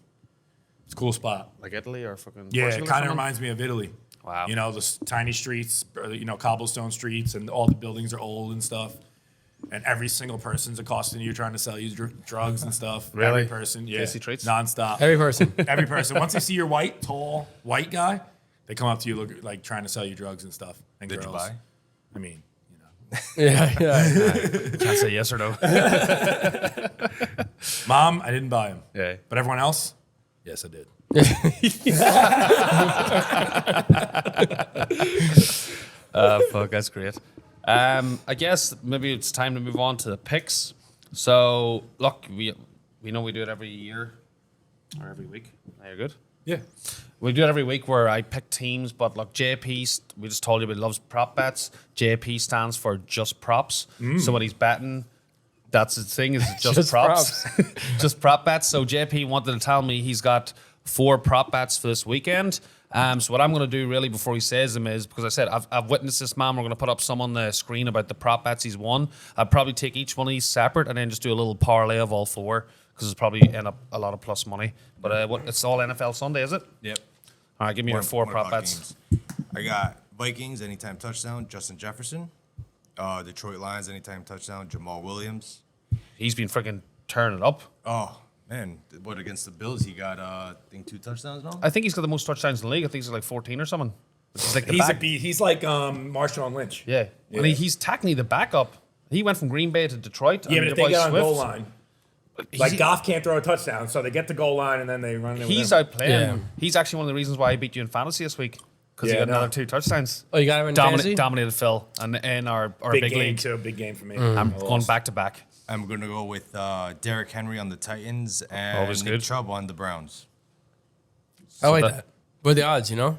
It's a cool spot. Like Italy or fucking. Yeah, Portugal it or kind of something? reminds me of Italy. Wow. You know, the tiny streets, cobblestone streets, and all the buildings are old and stuff. And every single person's accosting you, trying to sell you drugs and stuff. Really? Every person, yeah. Tasty treats? Nonstop. every person. Every person. Once they see your tall, white guy, they come up to you, look like trying to sell you drugs and stuff. And Did you girls. buy? I mean, Yeah. Can't say yes or no. Mom, I didn't buy him. Yeah. But everyone else, yes, I did. Fuck, that's great. I guess maybe it's time to move on to the picks. So, look, we know we do it every year or every week. Are you good? Yeah. We do it every week where I pick teams, but look, JP, we just told you he loves prop bets. JP stands for just props. So when he's betting, that's his thing, is just props. Just prop bets. So JP wanted to tell me he's got 4 prop bets for this weekend. So what I'm going to do really before he says them is, because I said I've witnessed this man, we're going to put up some on the screen about the prop bets he's won. I'd probably take each one of these separate and then just do a little parlay of all 4, because it's probably end up a lot of plus money. But it's all NFL Sunday, is it? Yep. All right, give me your 4 prop 1 bets. games. I got Vikings, anytime touchdown, Justin Jefferson. Detroit Lions, anytime touchdown, Jamal Williams. He's been freaking turning it up. Oh, man. What, against the Bills, he got, I think, 2 touchdowns now? I think he's got the most touchdowns in the league. I think he's like 14 or something. Which is like the He's back. He's like Marshawn Lynch. Yeah. And he's technically the backup He went from Green Bay to Detroit. Yeah, and but if your they boy get on goal Swift- line, He's- like Goff can't throw a touchdown, so they get the goal line and then they run it. He's with him. outplaying. Yeah. He's actually one of the reasons why I beat you in fantasy this week because he Yeah, got no. another 2 touchdowns. Oh, you got him in fantasy? Dominated Phil and in our big big game league. too. Big game for me. I'm going back to back. I'm gonna go with Derrick Henry on the Titans and Always Nick good. Chubb on the Browns. I like that- that. What are the odds, you know?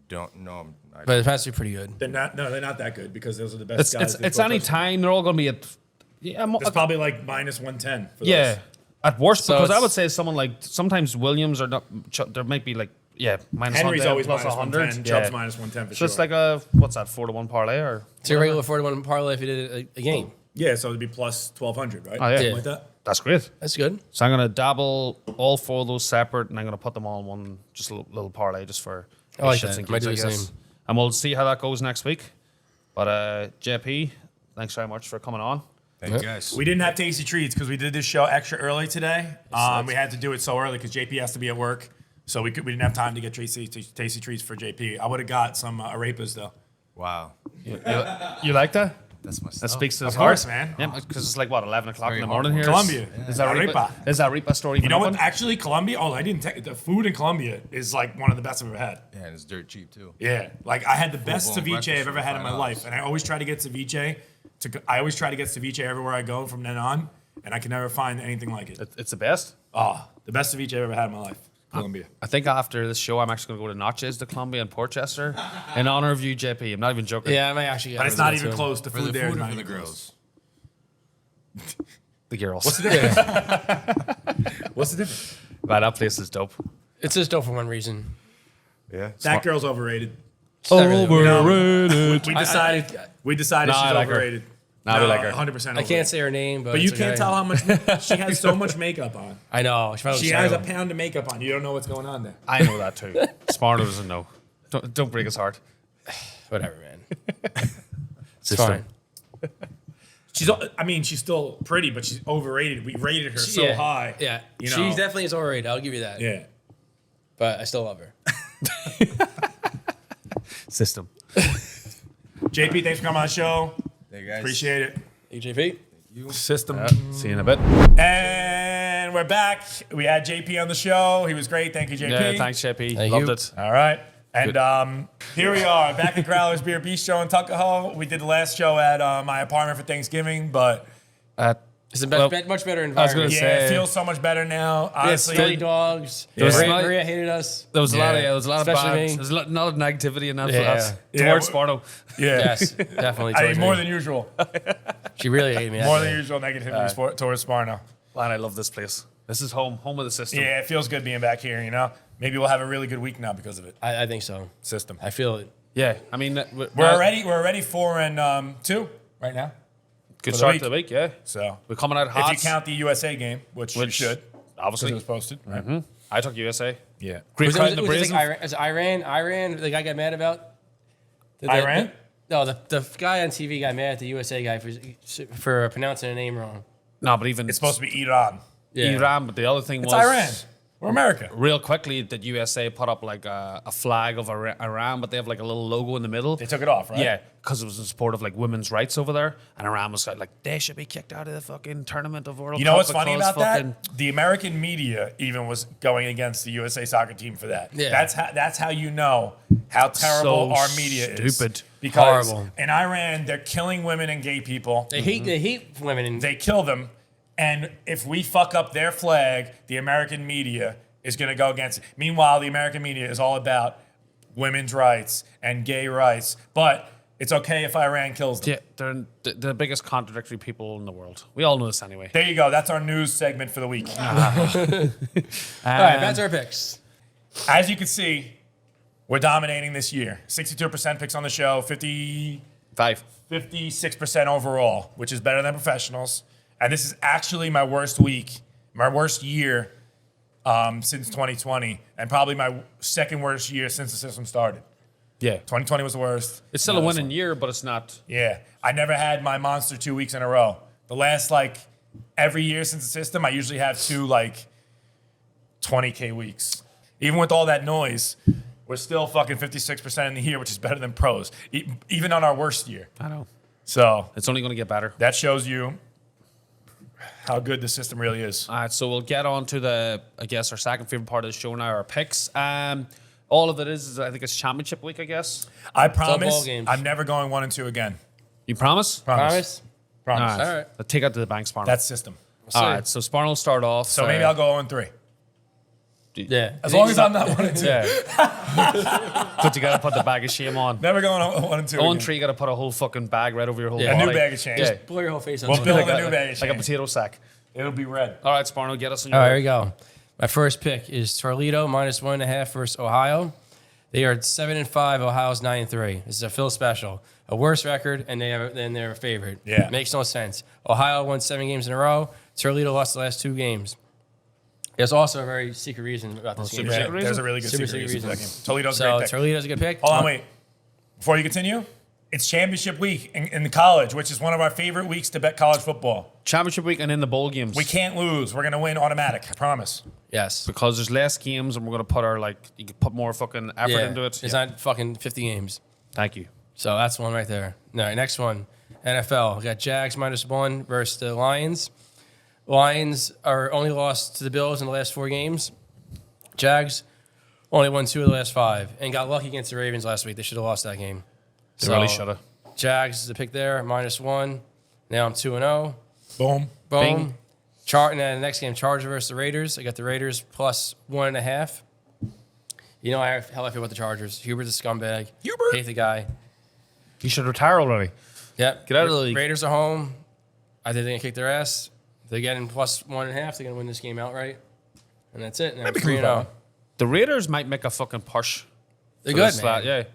Don't know. But it's actually pretty good. They're not. No, they're not that good because those are the best guys. It's any time they're all going to be at It's probably like minus 110. For yeah those. at worst So because I it's- would say someone like sometimes Williams or not there might be like minus Henry's 100 always plus minus 100. 110. Chubb's minus 110 for So sure. it's like a what's that 4-to-1 parlay or It's a regular 41 parlay if you did a game. yeah, so it'd be plus 1200, right? Oh, yeah. Something like that. that's great. That's good. So I'm gonna dabble all 4 of those separate, and I'm gonna put them all in one, just a little parlay, just for I like shits that. and Might gigs, do I the guess. same. And we'll see how that goes next week. But JP, thanks very much for coming on. Thank you guys. We didn't have tasty treats because we did this show extra early today. We had to do it so early because JP has to be at work, so we didn't have time to get tasty treats for JP. I would have got some arepas though. Wow. You like that? That's my That stuff. speaks to his Of course, heart. man. Yeah, because it's like what 11 o'clock in very the morning here. Colombia. Is that Arepa. Arepa? Is that Arepa story? You know what? Actually, Colombia. Oh, I didn't take the food in Colombia is like one of the best I've ever had. Yeah, and it's dirt cheap too. Yeah, like I had the best Full-blown ceviche I've breakfast ever for had in my $5. life, and I always try to get ceviche. I always try to get ceviche everywhere I go from then on, and I can never find anything like it. It's the best. Oh, the best ceviche I've ever had in my life. Colombia. I think after this show, I'm actually going to go to Natchez de Colombia in Portchester in honor of you, JP. I'm not even joking. Yeah, I might actually get But it's one not of even those, close. The For food the there is food or not for the even girls? The girls. What's the difference? Man, that place is dope. too. It's just dope for one reason. Yeah. That girl's overrated. It's not really- Overrated. We decided. We decided Nah, I she's like her. overrated. Nah, we like her. 100%. I can't say her name, but But you it's can't okay. tell how much she has. So much makeup on. I know. She has a pound of makeup on. You don't know what's going on there. I know that too. Smarter doesn't know. Don't break his heart. Whatever, man. It's Sister. fine. I mean, she's still pretty, but she's overrated. We rated her so Yeah. high. Yeah. You She know. definitely is overrated. I'll give you that. Yeah. But I still love her. System. JP, thanks for coming on the show. Hey guys. Appreciate it. AJP? System. See you in a bit. And we're back. We had JP on the show. He was great. Thank you, JP. Yeah, thanks, JP. Thank Loved you. it. All right. And here we are, back at Growler's Beer Bistro in Tuckahoe. We did the last show at my apartment for Thanksgiving, but It's a Well, much better was gonna environment. yeah, say- it feels so much better now. Honestly, Dirty dogs. was Maria, like- Maria hated us. There was a lot of Yeah. there was a lot of Especially bad, me. there was a lot of negativity in that. Yeah. That's Yeah, towards w- Sparto. yeah. Yes, definitely. I mean, towards more me. than usual. She really hated me. that More day. than usual negativity towards Sparno. Man, I love this place. This is home of the system. Yeah, it feels good being back here, you know? Maybe we'll have a really good week now because of it. I think so. System. I feel it. Yeah, I mean, We're already 4-2 right now. good the start week. to the week. Yeah, So we're coming out hot. if you count the USA game, which you should, because obviously. it was posted. Right? I took USA. Yeah. Great Was it, crowd was in it, the was it Brazen. like Iran? Iran, the guy got mad about? Iran? No, the guy on TV got mad at the USA guy for pronouncing a name wrong. No, but even It's supposed to be Iran. Yeah. Iran. But the other thing It's was Iran. We're America. real quickly that USA put up like a flag of Iran, but they have like a little logo in the middle. They took it off, right? Yeah, because it was in support of like women's rights over there, and Iran was like they should be kicked out of the fucking tournament of World You know Cup what's funny because about fucking- that? The American media even was going against the USA soccer team for that. Yeah. That's how you know how terrible So our media is. stupid. Because Horrible. in Iran, they're killing women and gay people. They hate women. And They kill them. And if we fuck up their flag, the American media is going to go against it. Meanwhile, the American media is all about women's rights and gay rights. But it's okay if Iran kills them. Yeah, they're the biggest contradictory people in the world. We all know this anyway. There you go. That's our news segment for the week. all right, that's our picks. As you can see, we're dominating this year. 62% picks on the show, 56% overall, which is better than professionals. And this is actually my worst week, my worst year since 2020, and probably my second worst year since the system started. Yeah, 2020 was the worst. it's still a winning year, but it's not. Yeah. I never had my monster 2 weeks in a row. The last, every year since the system, I usually have two, 20K weeks. Even with all that noise, we're still fucking 56% in the year, which is better than pros, even on our worst year. I know. So It's only going to get better. that shows you how good the system really is. All right, so we'll get on to our second favorite part of the show now, our picks. All of it is I think it's championship week, I guess. I ball promise games. I'm never going 1 and 2 again. You promise? Promise? All Promise. right. All right. I'll take out to the bank, Sparno. That's system. All right, so Sparno will start off. So maybe I'll go 0 and 3. Yeah. As long as I'm not 1 and 2. Yeah. But you got to put the bag of shame on. Never going 1 and 2. 0 and again. 3, you got to put a whole fucking bag right over your whole Yeah. A body. new bag of change. Yeah. Blow your whole face on We'll something. build Like a new bag of like a change. potato sack. It'll be red. All right, Sparno, get us on All your right, here we go. My first pick is Toledo -1.5 versus Ohio. They are 7-5. Ohio's 9-3. This is a Phil special. A worse record, and they're a favorite. Yeah. Makes no sense. Ohio won 7 games in a row. Toledo lost the last 2 games. There's also a very secret reason about this game. super secret reason? There's a really good Super secret secret reason for that reason. game. Toledo's a So great pick. Toledo's a good pick. Hold on, wait. Before you continue, it's championship week in college, which is one of our favorite weeks to bet college football. championship week and in the bowl games. We can't lose. We're going to win automatic. I promise. Yes. Because there's less games and we're going to put you can put more fucking effort Yeah. into it. It's not fucking 50 games. Thank you. So that's one right there. All right, next one. NFL. We got Jags -1 versus the Lions. Lions are only lost to the Bills in the last 4 games. Jags only won 2 of the last 5 and got lucky against the Ravens last week. They should have lost that game. They really should have. Jags is the pick there, -1. Now I'm 2-0. Boom. Boom. Bing. And then the next game, Chargers versus the Raiders. I got the Raiders +1.5. You know how I feel about the Chargers. Hubert's a scumbag. Hubert. Hate the guy. You should retire already. Yep. Get out of the league. Raiders are home. I think they're going to kick their ass. They're getting +1.5. They're going to win this game outright. And that's it. Now Maybe 3-0. The Raiders might make a fucking push. They're for good, this slot, man.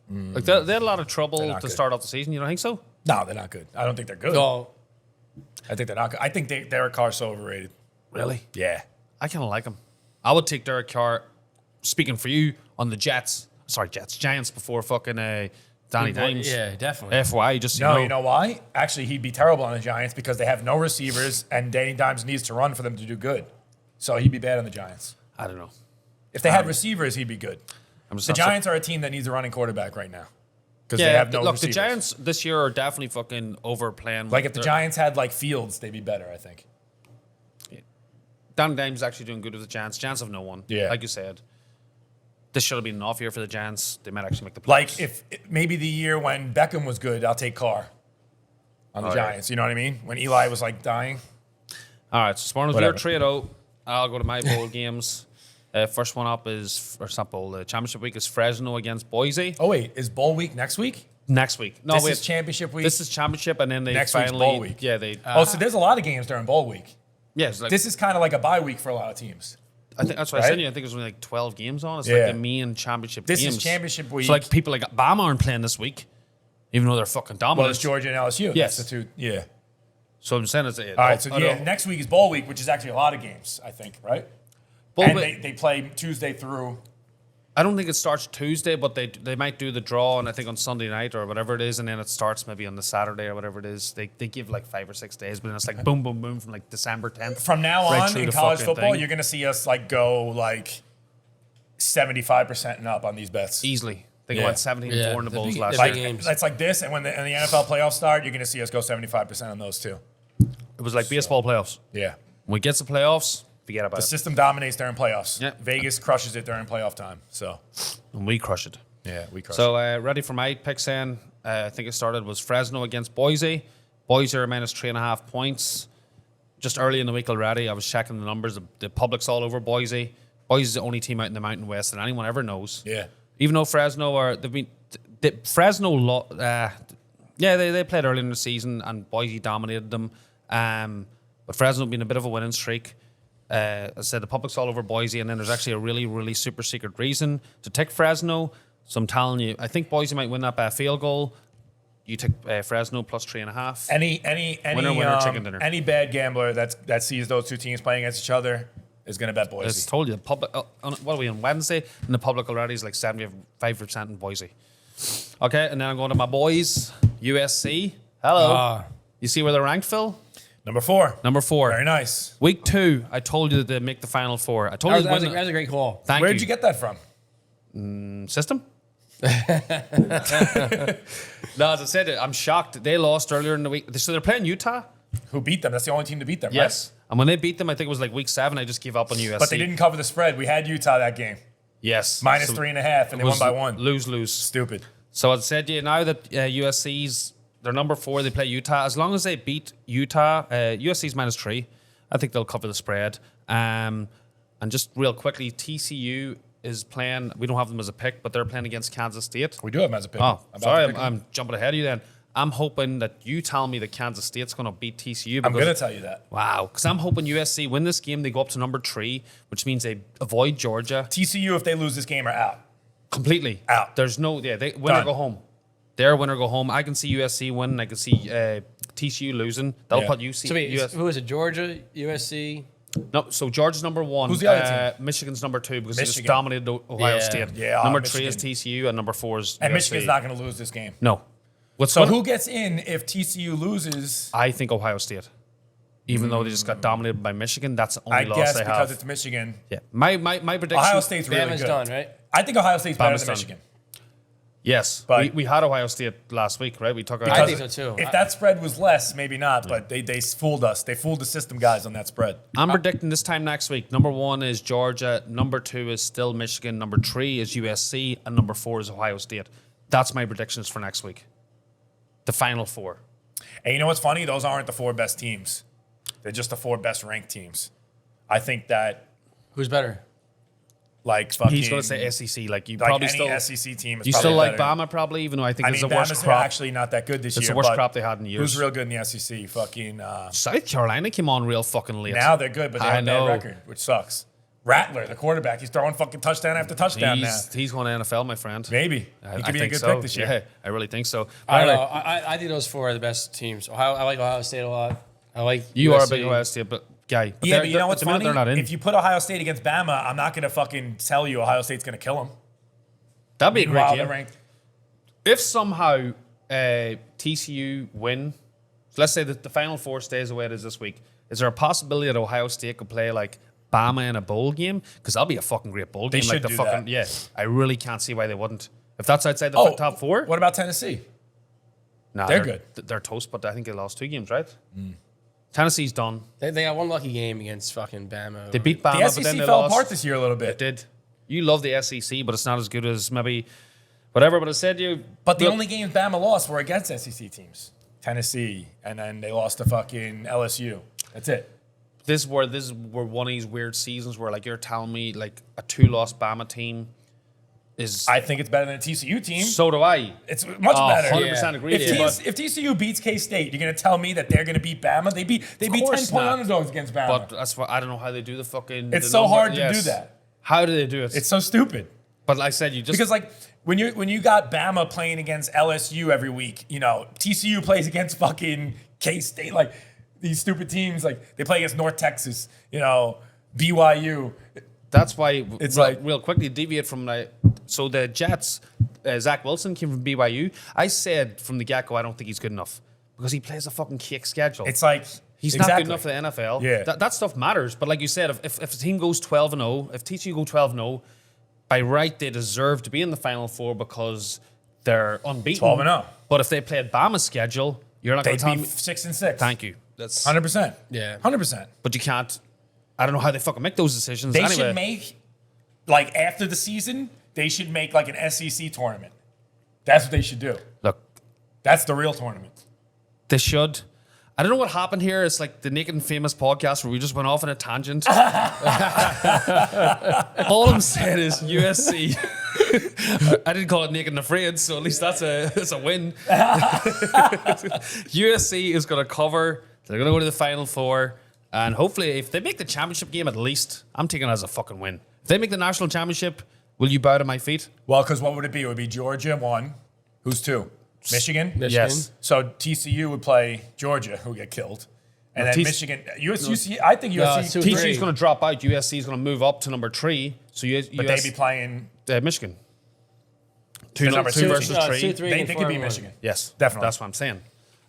yeah. Like they had a lot of trouble They're to not good. start off the season. You don't think so? No, they're not good. I don't think they're good. So, I think they're not good. I think Derek Carr's so overrated. Really? Yeah. I kind of like him. I would take Derek Carr, speaking for you, on the Jets. Sorry, Giants before fucking Danny Dimes. yeah, definitely. FYI, just so No, you know. you know why? Actually, he'd be terrible on the Giants because they have no receivers and Danny Dimes needs to run for them to do good. So he'd be bad on the Giants. I don't know. If they had receivers, he'd be good. I'm just The not Giants are a team that needs a running quarterback right now because Yeah, they have no look, receivers. the Giants this year are definitely fucking overplaying. Like if the They're- Giants had like Fields, they'd be better. I think. Danny Dimes is actually doing good with the Giants. Giants have no one. Yeah. Like you said. This should have been an off year for the Giants. They might actually make the playoffs. Like if maybe the year when Beckham was good, I'll take Carr on the Oh, yeah. Giants. You know what I mean? When Eli was like dying. All right, so Sparno's Whatever. your trade out. I'll go to my bowl games. First one up is, or it's not bowl, the championship week is Fresno against Boise. Oh wait, is bowl week next week? Next week. No, This wait. is championship week. This is championship, and then they Next week's finally. bowl week. Yeah, they. So there's a lot of games during bowl week. yeah, it's like, This is kind of like a bye week for a lot of teams. I think that's what I right? said to you. I think there's only like 12 games on. It's Yeah. like the main championship This games. is championship week. So like people like Bama aren't playing this week, even though they're fucking dominant. Well, it's Georgia and LSU. Yes. That's the two. Yeah. So I'm saying it's All right. So yeah, next week is bowl week, which is actually a lot of games. I think, right? And they play Tuesday through. I don't think it starts Tuesday, but they might do the draw, and I think on Sunday night or whatever it is, and then it starts maybe on the Saturday or whatever it is. They give like 5 or 6 days, but then it's like boom, boom, boom from like December 10th. From now right on through in the college fucking football, thing. you're going to see us like go like 75% and up on these bets. Easily. They Yeah. went 17-4 Yeah, in the the Bulls big- last the year. big games. That's like this, and when the NFL playoffs start, you're going to see us go 75% on those too. It was like baseball playoffs. Yeah. When we get to playoffs, forget about The it. system dominates during playoffs. Yeah. Vegas crushes it during playoff time. So And we crush it. yeah, we crush So ready for my picks then. I think it started was Fresno against Boise. Boise are minus 3.5 points. Just early in the week already, I was checking the numbers. The public's all over Boise. Boise's the only team out in the Mountain West that anyone ever knows. it. Yeah. Even though Fresno are, they've been, they played early in the season and Boise dominated them. But Fresno been a bit of a winning streak. As I said, the public's all over Boise, and then there's actually a really, really super secret reason to take Fresno. So I'm telling you, I think Boise might win that by a field goal. You take Fresno plus 3.5. Any Winner, chicken dinner. any bad gambler that sees those two teams playing against each other is going to bet I Boise. just told you, the public. What are we on Wednesday? And the public already is like 75% in Boise. Okay, and then I'm going to my boys, USC. Hello. You see where they're ranked, Phil? Number 4. Number 4. Very nice. Week 2, I told you that they'd make the Final Four. I told you That was to win. a great call. Thank Where'd you. you get that from? System? No, as I said, I'm shocked. They lost earlier in the week. So they're playing Utah? Who beat them? That's the only team to beat them, Yes. And when they beat them, I think it was like week 7, I just gave up on USC. right? But they didn't cover the spread. We had Utah that game. Yes. Minus So 3.5, and they it won was by 1. Lose. Stupid. So as I said, now that USC's, they're number 4, they play Utah. As long as they beat Utah, USC's minus 3, I think they'll cover the spread. And just real quickly, TCU is playing, we don't have them as a pick, but they're playing against Kansas State. We do have them as a pick. Oh, I'm about sorry, to pick them. I'm jumping ahead of you then. I'm hoping that you tell me that Kansas State's going to beat TCU. I'm going to tell you that. Wow, because I'm hoping USC win this game. They go up to number 3, which means they avoid Georgia TCU, if they lose this game, are out. completely. Out. There's no, they win or Done. go home. Their win or go home. I can see USC win. I can see TCU losing. That'll Yeah. put UC. So wait, US who is it? Georgia, USC. No, so Georgia's number 1. Who's the other Michigan's number 2 because they just Michigan. dominated Ohio Yeah. State. Yeah, number Michigan. 3 is TCU and number 4 is And USC. Michigan's not going to lose this game. No. So who gets in if TCU loses? I think Ohio State. Even though they just got dominated by Michigan, that's the only I loss guess they because have. it's Michigan. Yeah. My prediction. Ohio State's really Bama's good. done, right? I think Ohio State's better Bama's than done. Michigan. Yes. But- we had Ohio State last week, right? We took our. I think so too. If that spread was less, maybe not, but they fooled us. They fooled the system guys on that spread. I'm predicting this time next week. Number 1 is Georgia. Number 2 is still Michigan. Number 3 is USC. And number 4 is Ohio State. That's my predictions for next week. The final 4. And you know what's funny? Those aren't the 4 best teams. They're just the 4 best ranked teams. I think that, Who's better? like, fucking... He's going to say SEC. Like, you like probably any still. SEC team is You probably still like better. Bama, probably, even though I think I it's mean, the worst Bama's crop. actually not that good this It's year. the worst but crop they had in years. Who's real good in the SEC? Fucking... South Carolina came on real fucking late. now they're good, but they I have a bad know. record, which sucks. Rattler, the quarterback, he's throwing fucking touchdown after touchdown now. He's going to NFL, my friend. Maybe. I He could be a think good so. pick this year. Yeah, I really think so. I don't Anyway, know. I think those 4 are the best teams. I like Ohio State a lot. I like You are a USC. big Ohio State guy. Yeah, but you know what's at the minute funny? They're not in. If you put Ohio State against Bama, I'm not going to fucking tell you Ohio State's going to kill them. That'd be a great Meanwhile, game. they're ranked. If somehow TCU win, so let's say that the Final 4 stays the way it is this week, is there a possibility that Ohio State could play like Bama in a bowl game? Because that'll be a fucking great bowl They game. Like should the do fucking that. yeah. I really can't see why they wouldn't. If that's outside the top 4, What about Tennessee? nah, they're good. They're toast, but I think they lost 2 games, right? Tennessee's done. They got one lucky game against fucking Bama. They beat Bama, The but SEC then they fell lost. apart this year a little bit. It did. You love the SEC, but it's not as good as maybe whatever. But I said you. But the look, only games Bama lost were against SEC teams. Tennessee, and then they lost to fucking LSU. That's it. this is where one of these weird seasons where like you're telling me like a 2-loss Bama team is. I think it's better than a TCU team. So do I. It's much better. 100% agree. If, Yeah. if TCU beats K-State, you're going to tell me that they're going to beat Bama? They beat 10-point course not. underdogs against Bama. But that's why I don't know how they do the fucking. It's the so number- hard to yes. do that. How do they do it? It's so stupid. but like I said, you just Because like when you got Bama playing against LSU every week, you know, TCU plays against fucking K-State, like these stupid teams, like they play against North Texas, you know, BYU. That's why It's real, like- real quickly deviate from so the Jets. Zach Wilson came from BYU. I said from the get go, I don't think he's good enough because he plays a fucking kick schedule. It's like He's not good enough for the NFL. Yeah. That stuff matters. But like you said, if a team goes 12-0, if TCU go 12-0, by right they deserve to be in the Final Four because they're unbeaten. 12-0. But if they played Bama's schedule, you're not going They'd to tell be me. 6-6. Thank you. That's 100%. Yeah. 100%. But you can't. I don't know how they fucking make those decisions. They anyway. should make, like, after the season, they should make, like, an SEC tournament. That's what they should do. Look, That's the real tournament. they should. I don't know what happened here. It's like the Naked and Famous podcast where we just went off on a tangent. All I'm saying is USC. I didn't call it Naked and Afraid, so at least that's a win. USC is going to cover. They're going to go to the Final Four. And hopefully, if they make the championship game at least, I'm taking it as a fucking win. If they make the national championship, will you bow to my feet? Well, because what would it be? It would be Georgia 1. Who's 2? Michigan? Yes. So TCU would play Georgia, who get killed. And then TC Michigan, USC, I think No, USC, it's 2-3. TCU is going to drop out. USC is going to move up to number 3. So but they'd be playing, Michigan. the number 2 versus team. 3. 2-3 They and could 4 be and 1. Michigan. Yes, Definitely. That's what I'm saying.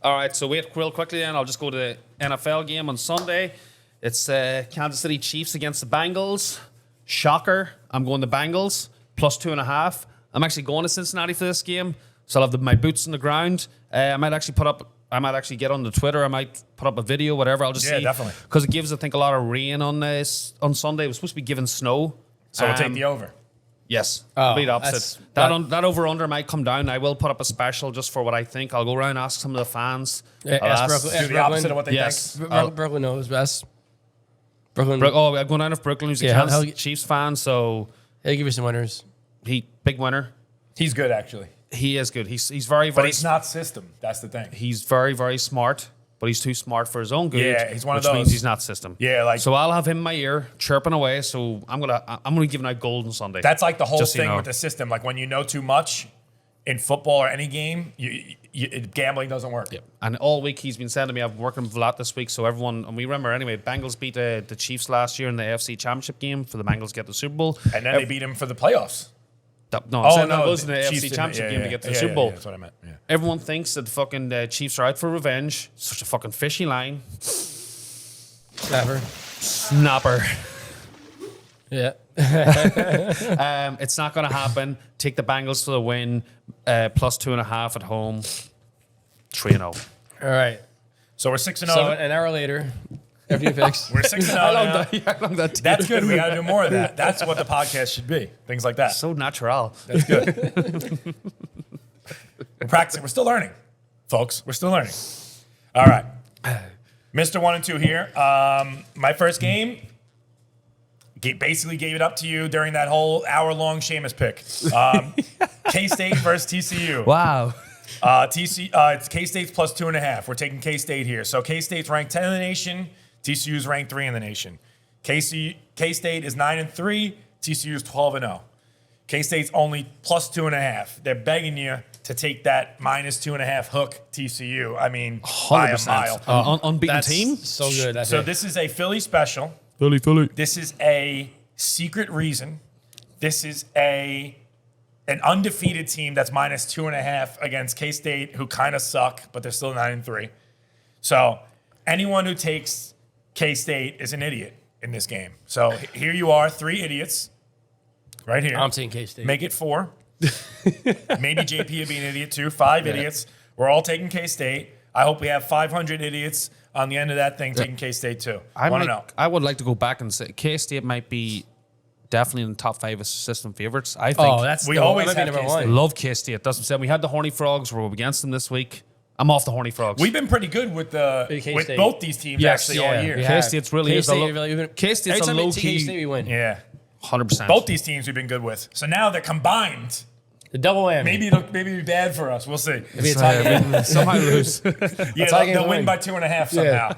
All right, so wait real quickly then. I'll just go to the NFL game on Sunday. It's Kansas City Chiefs against the Bengals. Shocker. I'm going the Bengals plus 2.5. I'm actually going to Cincinnati for this game, so I'll have my boots on the ground. I might actually get on the Twitter. I might put up a video, whatever. I'll just see. Definitely. Because it gives, I think, a lot of rain on Sunday. It was supposed to be giving snow. So we'll take the over. Yes, Oh, complete opposite. That over under might come down. I will put up a special just for what I think. I'll go around and ask some of the fans. Ask I'll Brooklyn- Do the opposite of what they Yes. think. Brooklyn knows best. Brooklyn. I'm going down with Brooklyn, who's a Yeah, Kansas he'll- Chiefs fan, so He'll give you some winners. he big winner. He's good, actually. He is good. He's very, But very. he's not system. That's the thing. He's very, very smart, but he's too smart for his own good. Yeah, he's one of which means those. he's not system. Yeah, like- so I'll have him in my ear chirping away. So I'm gonna be giving out gold on Sunday. That's like the whole Just so you thing know. with the system. Like when you know too much in football or any game, gambling doesn't work. Yep. And all week he's been saying to me, I've been working with a lot this week. So everyone, and we remember anyway, Bengals beat the Chiefs last year in the AFC Championship game for the Bengals to get the Super Bowl. And then they beat him for the playoffs. No, I'm saying no, that was in the the AFC Chiefs didn't- Championship yeah, game yeah, to get to yeah, the Super yeah, Bowl. yeah, that's what I meant. Yeah. Everyone thinks that the fucking Chiefs are out for revenge. Such a fucking fishy line. Never. Snapper. Yeah. It's not going to happen. Take the Bengals for the win. Plus 2.5 at home. 3-0. All right. So we're 6-0. So an hour later, after you fix. We're 6-0 How long now. that- how long that take? That's good. We got to do more of that. That's what the podcast should be. Things like that. So natural. That's good. We're practicing. We're still learning, folks. We're still learning. All right. Mr. 1 and 2 here. My first game, basically gave it up to you during that whole hour-long Seamus pick. K-State versus TCU. Wow. It's K-State's plus 2.5. We're taking K-State here. So K-State's ranked 10 in the nation. TCU's ranked 3 in the nation. K-State is 9-3. TCU's 12-0. K-State's only plus 2.5. They're begging you to take that minus 2.5 hook TCU. I mean, by a mile. 100%. Unbeaten That's team. so good. I So think. this is a Philly special. Philly. This is a secret reason. This is an undefeated team that's minus 2.5 against K-State, who kind of suck, but they're still 9-3. So anyone who takes K-State is an idiot in this game. So here you are, 3 idiots, right here. I'm taking K-State. Make it 4. Maybe JP would be an idiot too. 5 idiots. We're all taking K-State. I hope we have 500 idiots on the end of that thing taking K-State too. I want to know. I would like to go back and say K-State might be definitely in the top 5 of system favorites. I think. Oh, that's We no, always that might be have number K-State. one. Love K-State. That's what I'm saying. We had the Horny Frogs. We're up against them this week. I'm off the Horny Frogs. We've been pretty good with K-State. both these teams Yes, actually all yeah, year. we Yeah. have. K-State's really is a K-State, low- really, K-State's every a time we low take key- K-State, we win. 100%. Both these teams we've been good with. So now they're combined. The double whammy. Maybe it'll be bad for us. We'll see. Maybe a tie game. somehow lose. Yeah, tie game they'll to win win. by 2.5 somehow.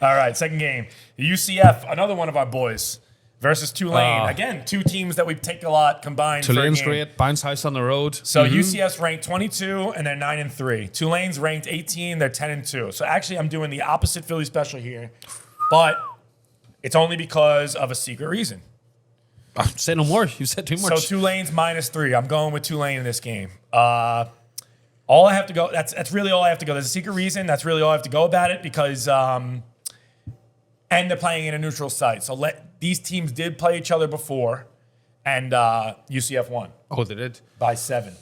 All right, second game. UCF, another one of our boys, versus Tulane. Again, 2 teams that we take a lot combined. Tulane's for a game. great. Bounce house on the road. So UCF's ranked 22 and they're 9-3. Tulane's ranked 18, they're 10-2. So actually, I'm doing the opposite Philly special here, but it's only because of a secret reason. Say no more. You said too So much. Tulane's -3. I'm going with Tulane in this game. All I have to go. That's really all I have to go. There's a secret reason. That's really all I have to go about it because, and they're playing in a neutral site. So these teams did play each other before, and UCF won Oh, they did. by 7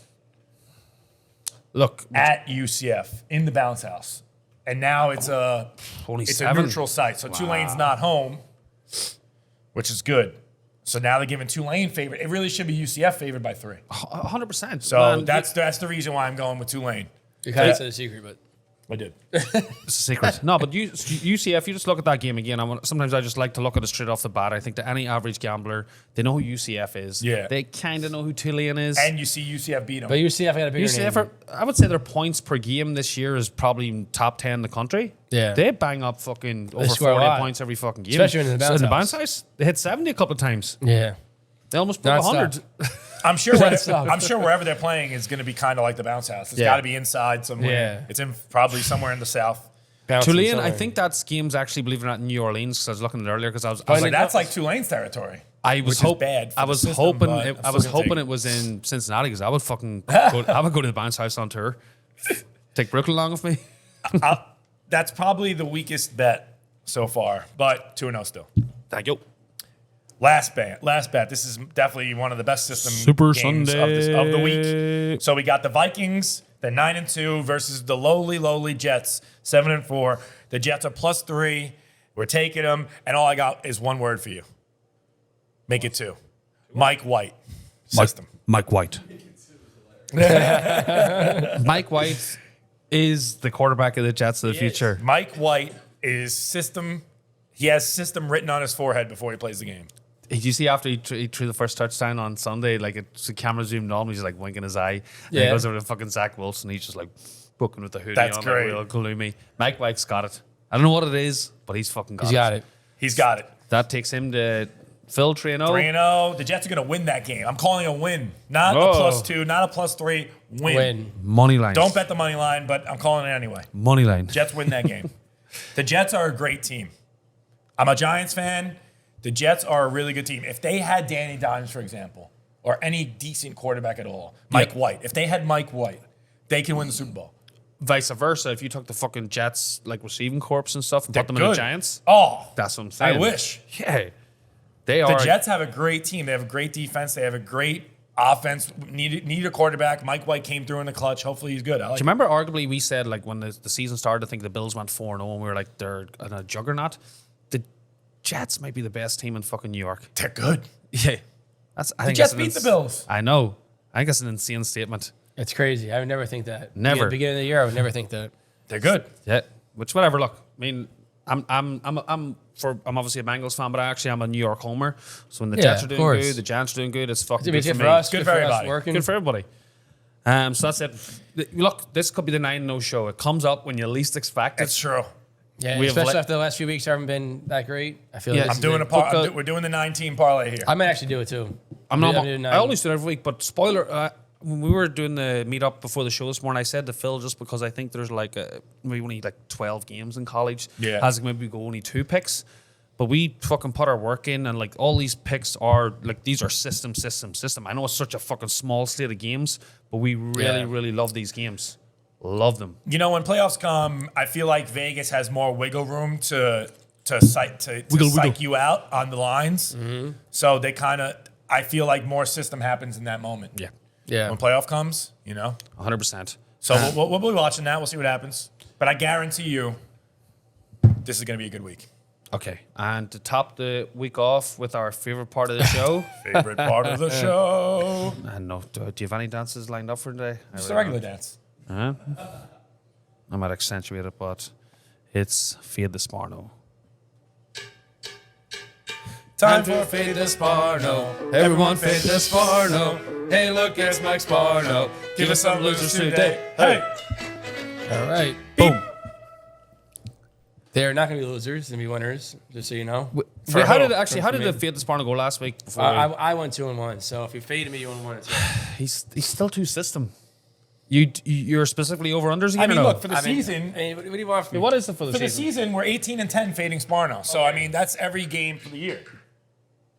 Look, at UCF in the bounce house, and now it's only it's 7. a neutral site. So Tulane's not home, which is good. So now they're giving Tulane favored. It really should be UCF favored by 3. 100%. So Man, that's the reason why I'm going with Tulane. You kind of said a secret, but I did. it's a secret. No, but UCF, you just look at that game again. Sometimes I just like to look at it straight off the bat. I think that any average gambler, they know who UCF is. Yeah. They kind of know who Tulane is. And you see UCF beat them. but UCF got a bigger UCF, name. I would say their points per game this year is probably top 10 in the country. Yeah. They bang up fucking over score a 40 lot. points every fucking game. Especially in the So bounce house. They hit 70 a couple of times. Yeah. They almost broke Non-stop. 100. I'm sure. That's tough. I'm sure wherever they're playing is going to be kind of like the bounce house. It's Yeah. got to be inside somewhere. Yeah. It's in probably somewhere in the south. Bouncing Tulane, I somewhere. think that scheme's actually, believe it or not, in New Orleans because I was looking at it earlier because I was Like like, that's like Tulane's territory. I was which is hoping bad for I the was system, hoping but it, I'm I still was gonna hoping take it was in Cincinnati because I would fucking I would go to the bounce house on tour. Take Brooklyn along with me. That's probably the weakest bet so far, but 2-0 still. Thank you. Last bet. This is definitely one of the best system Super games Sunday of the week. So we got the Vikings, the 9-2 versus the lowly Jets, 7-4. The Jets are +3. We're taking them, and all I got is one word for you. Make it 2. Mike White. System. Mike White. Mike White is the quarterback of the Jets of the future. Mike White is system. He has system written on his forehead before he plays the game. Did you see after he threw the first touchdown on Sunday, like the camera zoomed on, he's like winking his eye. And he goes over to fucking Zach Wilson. He's just like booking with the hoodie That's on, great. like real gloomy. Mike White's got it. I don't know what it is, but he's fucking got it. He's got it. He's got it. That takes him to Phil 3-0. 3-0. The Jets are going to win that game. I'm calling a win. Not Whoa. a +2, not a +3. Win. Money line. Don't bet the money line, but I'm calling it anyway. Money line. Jets win that game. The Jets are a great team. I'm a Giants fan. The Jets are a really good team. If they had Danny Dimes, for example, or any decent quarterback at all, Mike White, if they had Mike White, they can win the Super Bowl. Vice versa, if you took the fucking Jets like receiving corps and stuff and They're put them in the good. Giants, Oh, that's what I'm saying. I wish. Yeah. They The are. Jets have a great team. They have a great defense. They have a great offense. Need a quarterback. Mike White came through in the clutch. Hopefully he's good. I like Do you remember arguably we said like when the season started, I think the Bills went 4-0 and we were like they're a juggernaut. The Jets might be the best team in fucking New York. They're good. Yeah. I think Jets that's beat the Bills. I know. I think that's an insane statement. It's crazy. I would never think that. Never. Beginning of the year, I would never think that. They're good. Yeah. Which whatever, look. I mean, I'm obviously a Bengals fan, but I'm a New York homer. So when the Jets are of doing course. good, the Giants are doing good, it's fucking It's good good for for me. us. Good Good for for us everybody. working. Good for everybody. So that's it. Look, this could be the 9-0 show. It comes up when you least expect it. That's true. Yeah, We have especially let- after the last few weeks haven't been that great. I feel Yeah. like I'm doing we're doing the 9-team parlay here. I might actually do it too. I'm not. I'm doing I always do it every week, but spoiler. When we were doing the meetup before the show this morning, I said to Phil just because I think there's like maybe only like 12 games in college. Yeah. Has maybe go only 2 picks, but we fucking put our work in, and like all these picks are like these are system. I know it's such a fucking small slate of games, but we really love these games. Love them. You know, when playoffs come, I feel like Vegas has more wiggle room to psych you out on the lines. So they kind of, I feel like more system happens in that moment. Yeah. When playoff comes, you know. 100%. So we'll be watching that. We'll see what happens. But I guarantee you, this is going to be a good week. Okay, and to top the week off with our favorite part of the show. Favorite part of the show. I know. Do you have any dances lined up for today? Just a regular dance. Huh? I might accentuate it, but it's Fade the Sparno. Time for Fade the Sparno. Everyone fade the Sparno. Hey, look, it's Mike Sparno. Give us some losers today. Hey. All right. Boom. They're not going to be losers. They're going to be winners, just so you know. Wait, how did the me. Fade the Sparno go last week? Before I went 2-1, so if you faded me, you won 1-2. he's still too system. You're specifically over unders again. I mean, or no? look, for the season, Hey, what do you want from me? What is it for the for the season? season, we're 18-10 fading Sparno. So, I mean, that's every game for the year.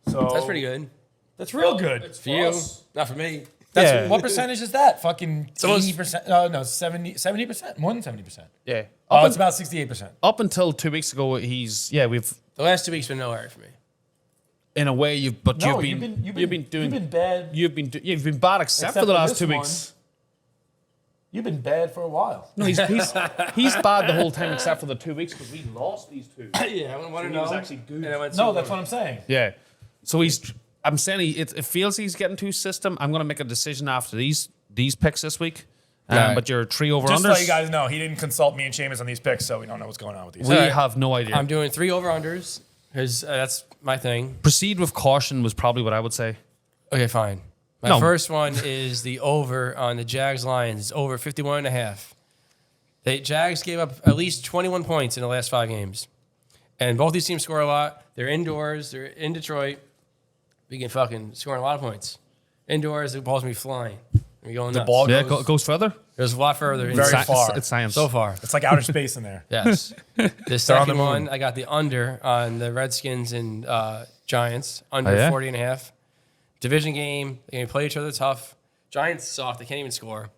So That's pretty good. That's real good. For you, not for me. That's, Yeah. What percentage is that? Fucking almost- 80%? No, 70%? More than 70%. Yeah. Oh, it's about 68%. Up until 2 weeks ago, we've The last 2 weeks been no hurry for me. in a way you've been doing You've been bad. you've been bad except for Except the for last this 2 one. weeks. You've been bad for a while. No, he's bad the whole time except for the 2 weeks because we lost these 2. Yeah, I went 1-0. he was actually good. And I went No, 2-1. that's what I'm saying. Yeah. So I'm saying it feels he's getting too system. I'm going to make a decision after these picks this week. Right. But your 3 over Just unders. so you guys know, he didn't consult me and Seamus on these picks, so we don't know what's going on with these. we Sorry. have no idea. I'm doing 3 over-unders, because that's my thing. Proceed with caution was probably what I would say. Okay, fine. My No. first one is the over on the Jags-Lions. It's over 51.5. The Jags gave up at least 21 points in the last 5 games. And both these teams score a lot. They're indoors. They're in Detroit. We can fucking score a lot of points. Indoors, the ball's going to be flying. We're going nuts. ball Yeah, goes goes further. There's a lot further. Very inside. far. It's science. So far. It's like outer space in there. Yes. The on the second moon. one, I got the under on the Redskins and Giants. Under Oh, yeah? 40.5. Division game. They're going to play each other tough. Giants soft. They can't even score.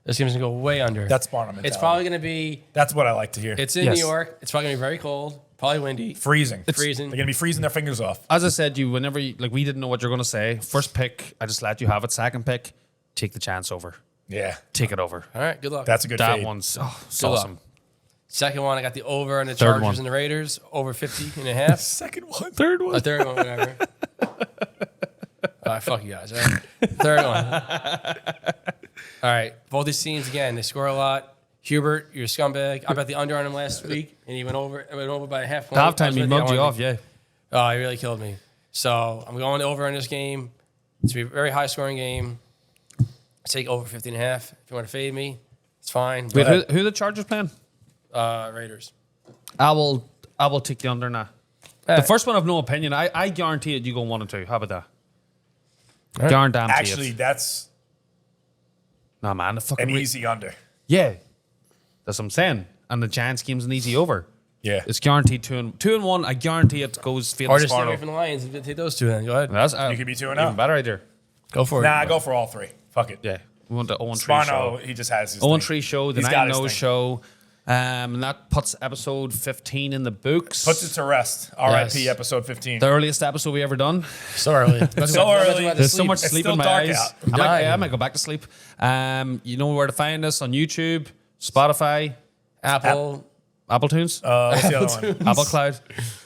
This game's going to go way under. That's Sparta mentality. It's probably going to be, That's what I like to hear. it's in Yes. New York. It's probably going to be very cold, probably windy. freezing. freezing. They're gonna be freezing their fingers off. As I said, we didn't know what you're going to say. First pick, I just let you have it. Second pick, take the chance over. Yeah, Take it over. All right, good luck. that's a good That fade. one's luck. awesome. Second one, I got the over on the Third Chargers one. and the Raiders, over 50.5. Second one. Third one. A third one, whatever. All right, fuck you guys. All right. Third one. All right, both these teams again. They score a lot. Hubert, you're a scumbag. I bet the under on him last week, and he went over. It went over by a half point. Halftime, I was he with you. mugged I you wanted off, to- yeah. Oh, he really killed me. So I'm going over in this game. It's going to be a very high scoring game. I take over 50.5. If you want to fade me, it's fine. Wait, But, who the Chargers playing? Raiders. I will take the under now. The first one, I've no opinion. I guarantee it. You go 1 and 2. How about that? right. Guarantee Actually, it. that's Nah, man. The fucking an easy under. Yeah, that's what I'm saying. And the Giants game's an easy over. Yeah. It's guaranteed 2-1. I guarantee it goes field Or to just stay away Sparta. from the Lions and take those two then. Go ahead. That's You could be 2-0. even better right there. Go for it. Nah, I go for all three. Fuck it. Yeah, we want the 0-3 show. Sparno, he just has his 0-3 thing. show, the He's got his 9-0 thing. show. And that puts episode 15 in the books. Puts it to rest. R.I.P. Yes. episode 15. The earliest episode we ever done. So early. So early. There's so much It's sleep still in my dark eyes. out. I might go back to sleep. You know where to find us on YouTube, Spotify, Apple. Apple Tunes, What's the other one? Apple Cloud,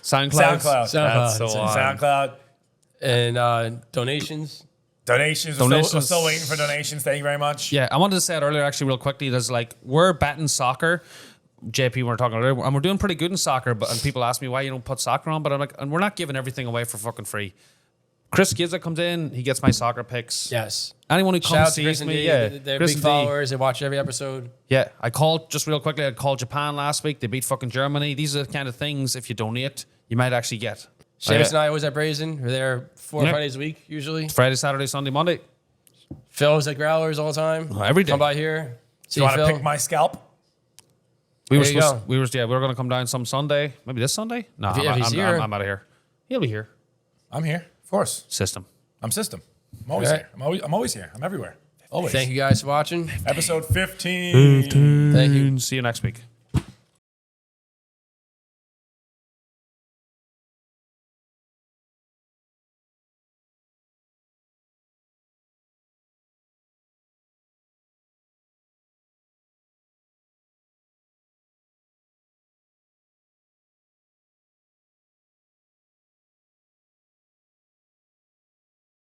SoundCloud. SoundCloud. SoundCloud. So on. SoundCloud. And donations. Donations. We're still waiting for donations. Thank you very much. Yeah, I wanted to say it earlier, actually, real quickly. There's like, we're batting soccer. JP, we were talking earlier, and we're doing pretty good in soccer, and people ask me why you don't put soccer on, but I'm like, and we're not giving everything away for fucking free. Chris Giza comes in, he gets my soccer picks. Yes. Anyone who Shout out comes to Chris sees and me, D. yeah. They're Chris big and D. followers. They watch every episode. Yeah, I called, just real quickly, I called Japan last week. They beat fucking Germany. These are the kind of things, if you donate, you might actually get. Seamus and I always at Brazen. We're there 4 or Yep. 5 days a week, usually. Friday, Saturday, Sunday, Monday. Phil's at Growlers all the time. Every day. Come by here. See You want to Phil. pick my scalp? We were There you supposed, go. we were going to come down some Sunday. Maybe this Sunday? No, If he's here. I'm out of here. He'll be here. I'm here. Of course. System. I'm system. I'm always Okay. here. I'm always here. I'm everywhere. Always. Thank you guys for watching. Episode 15. Thank you. See you next week.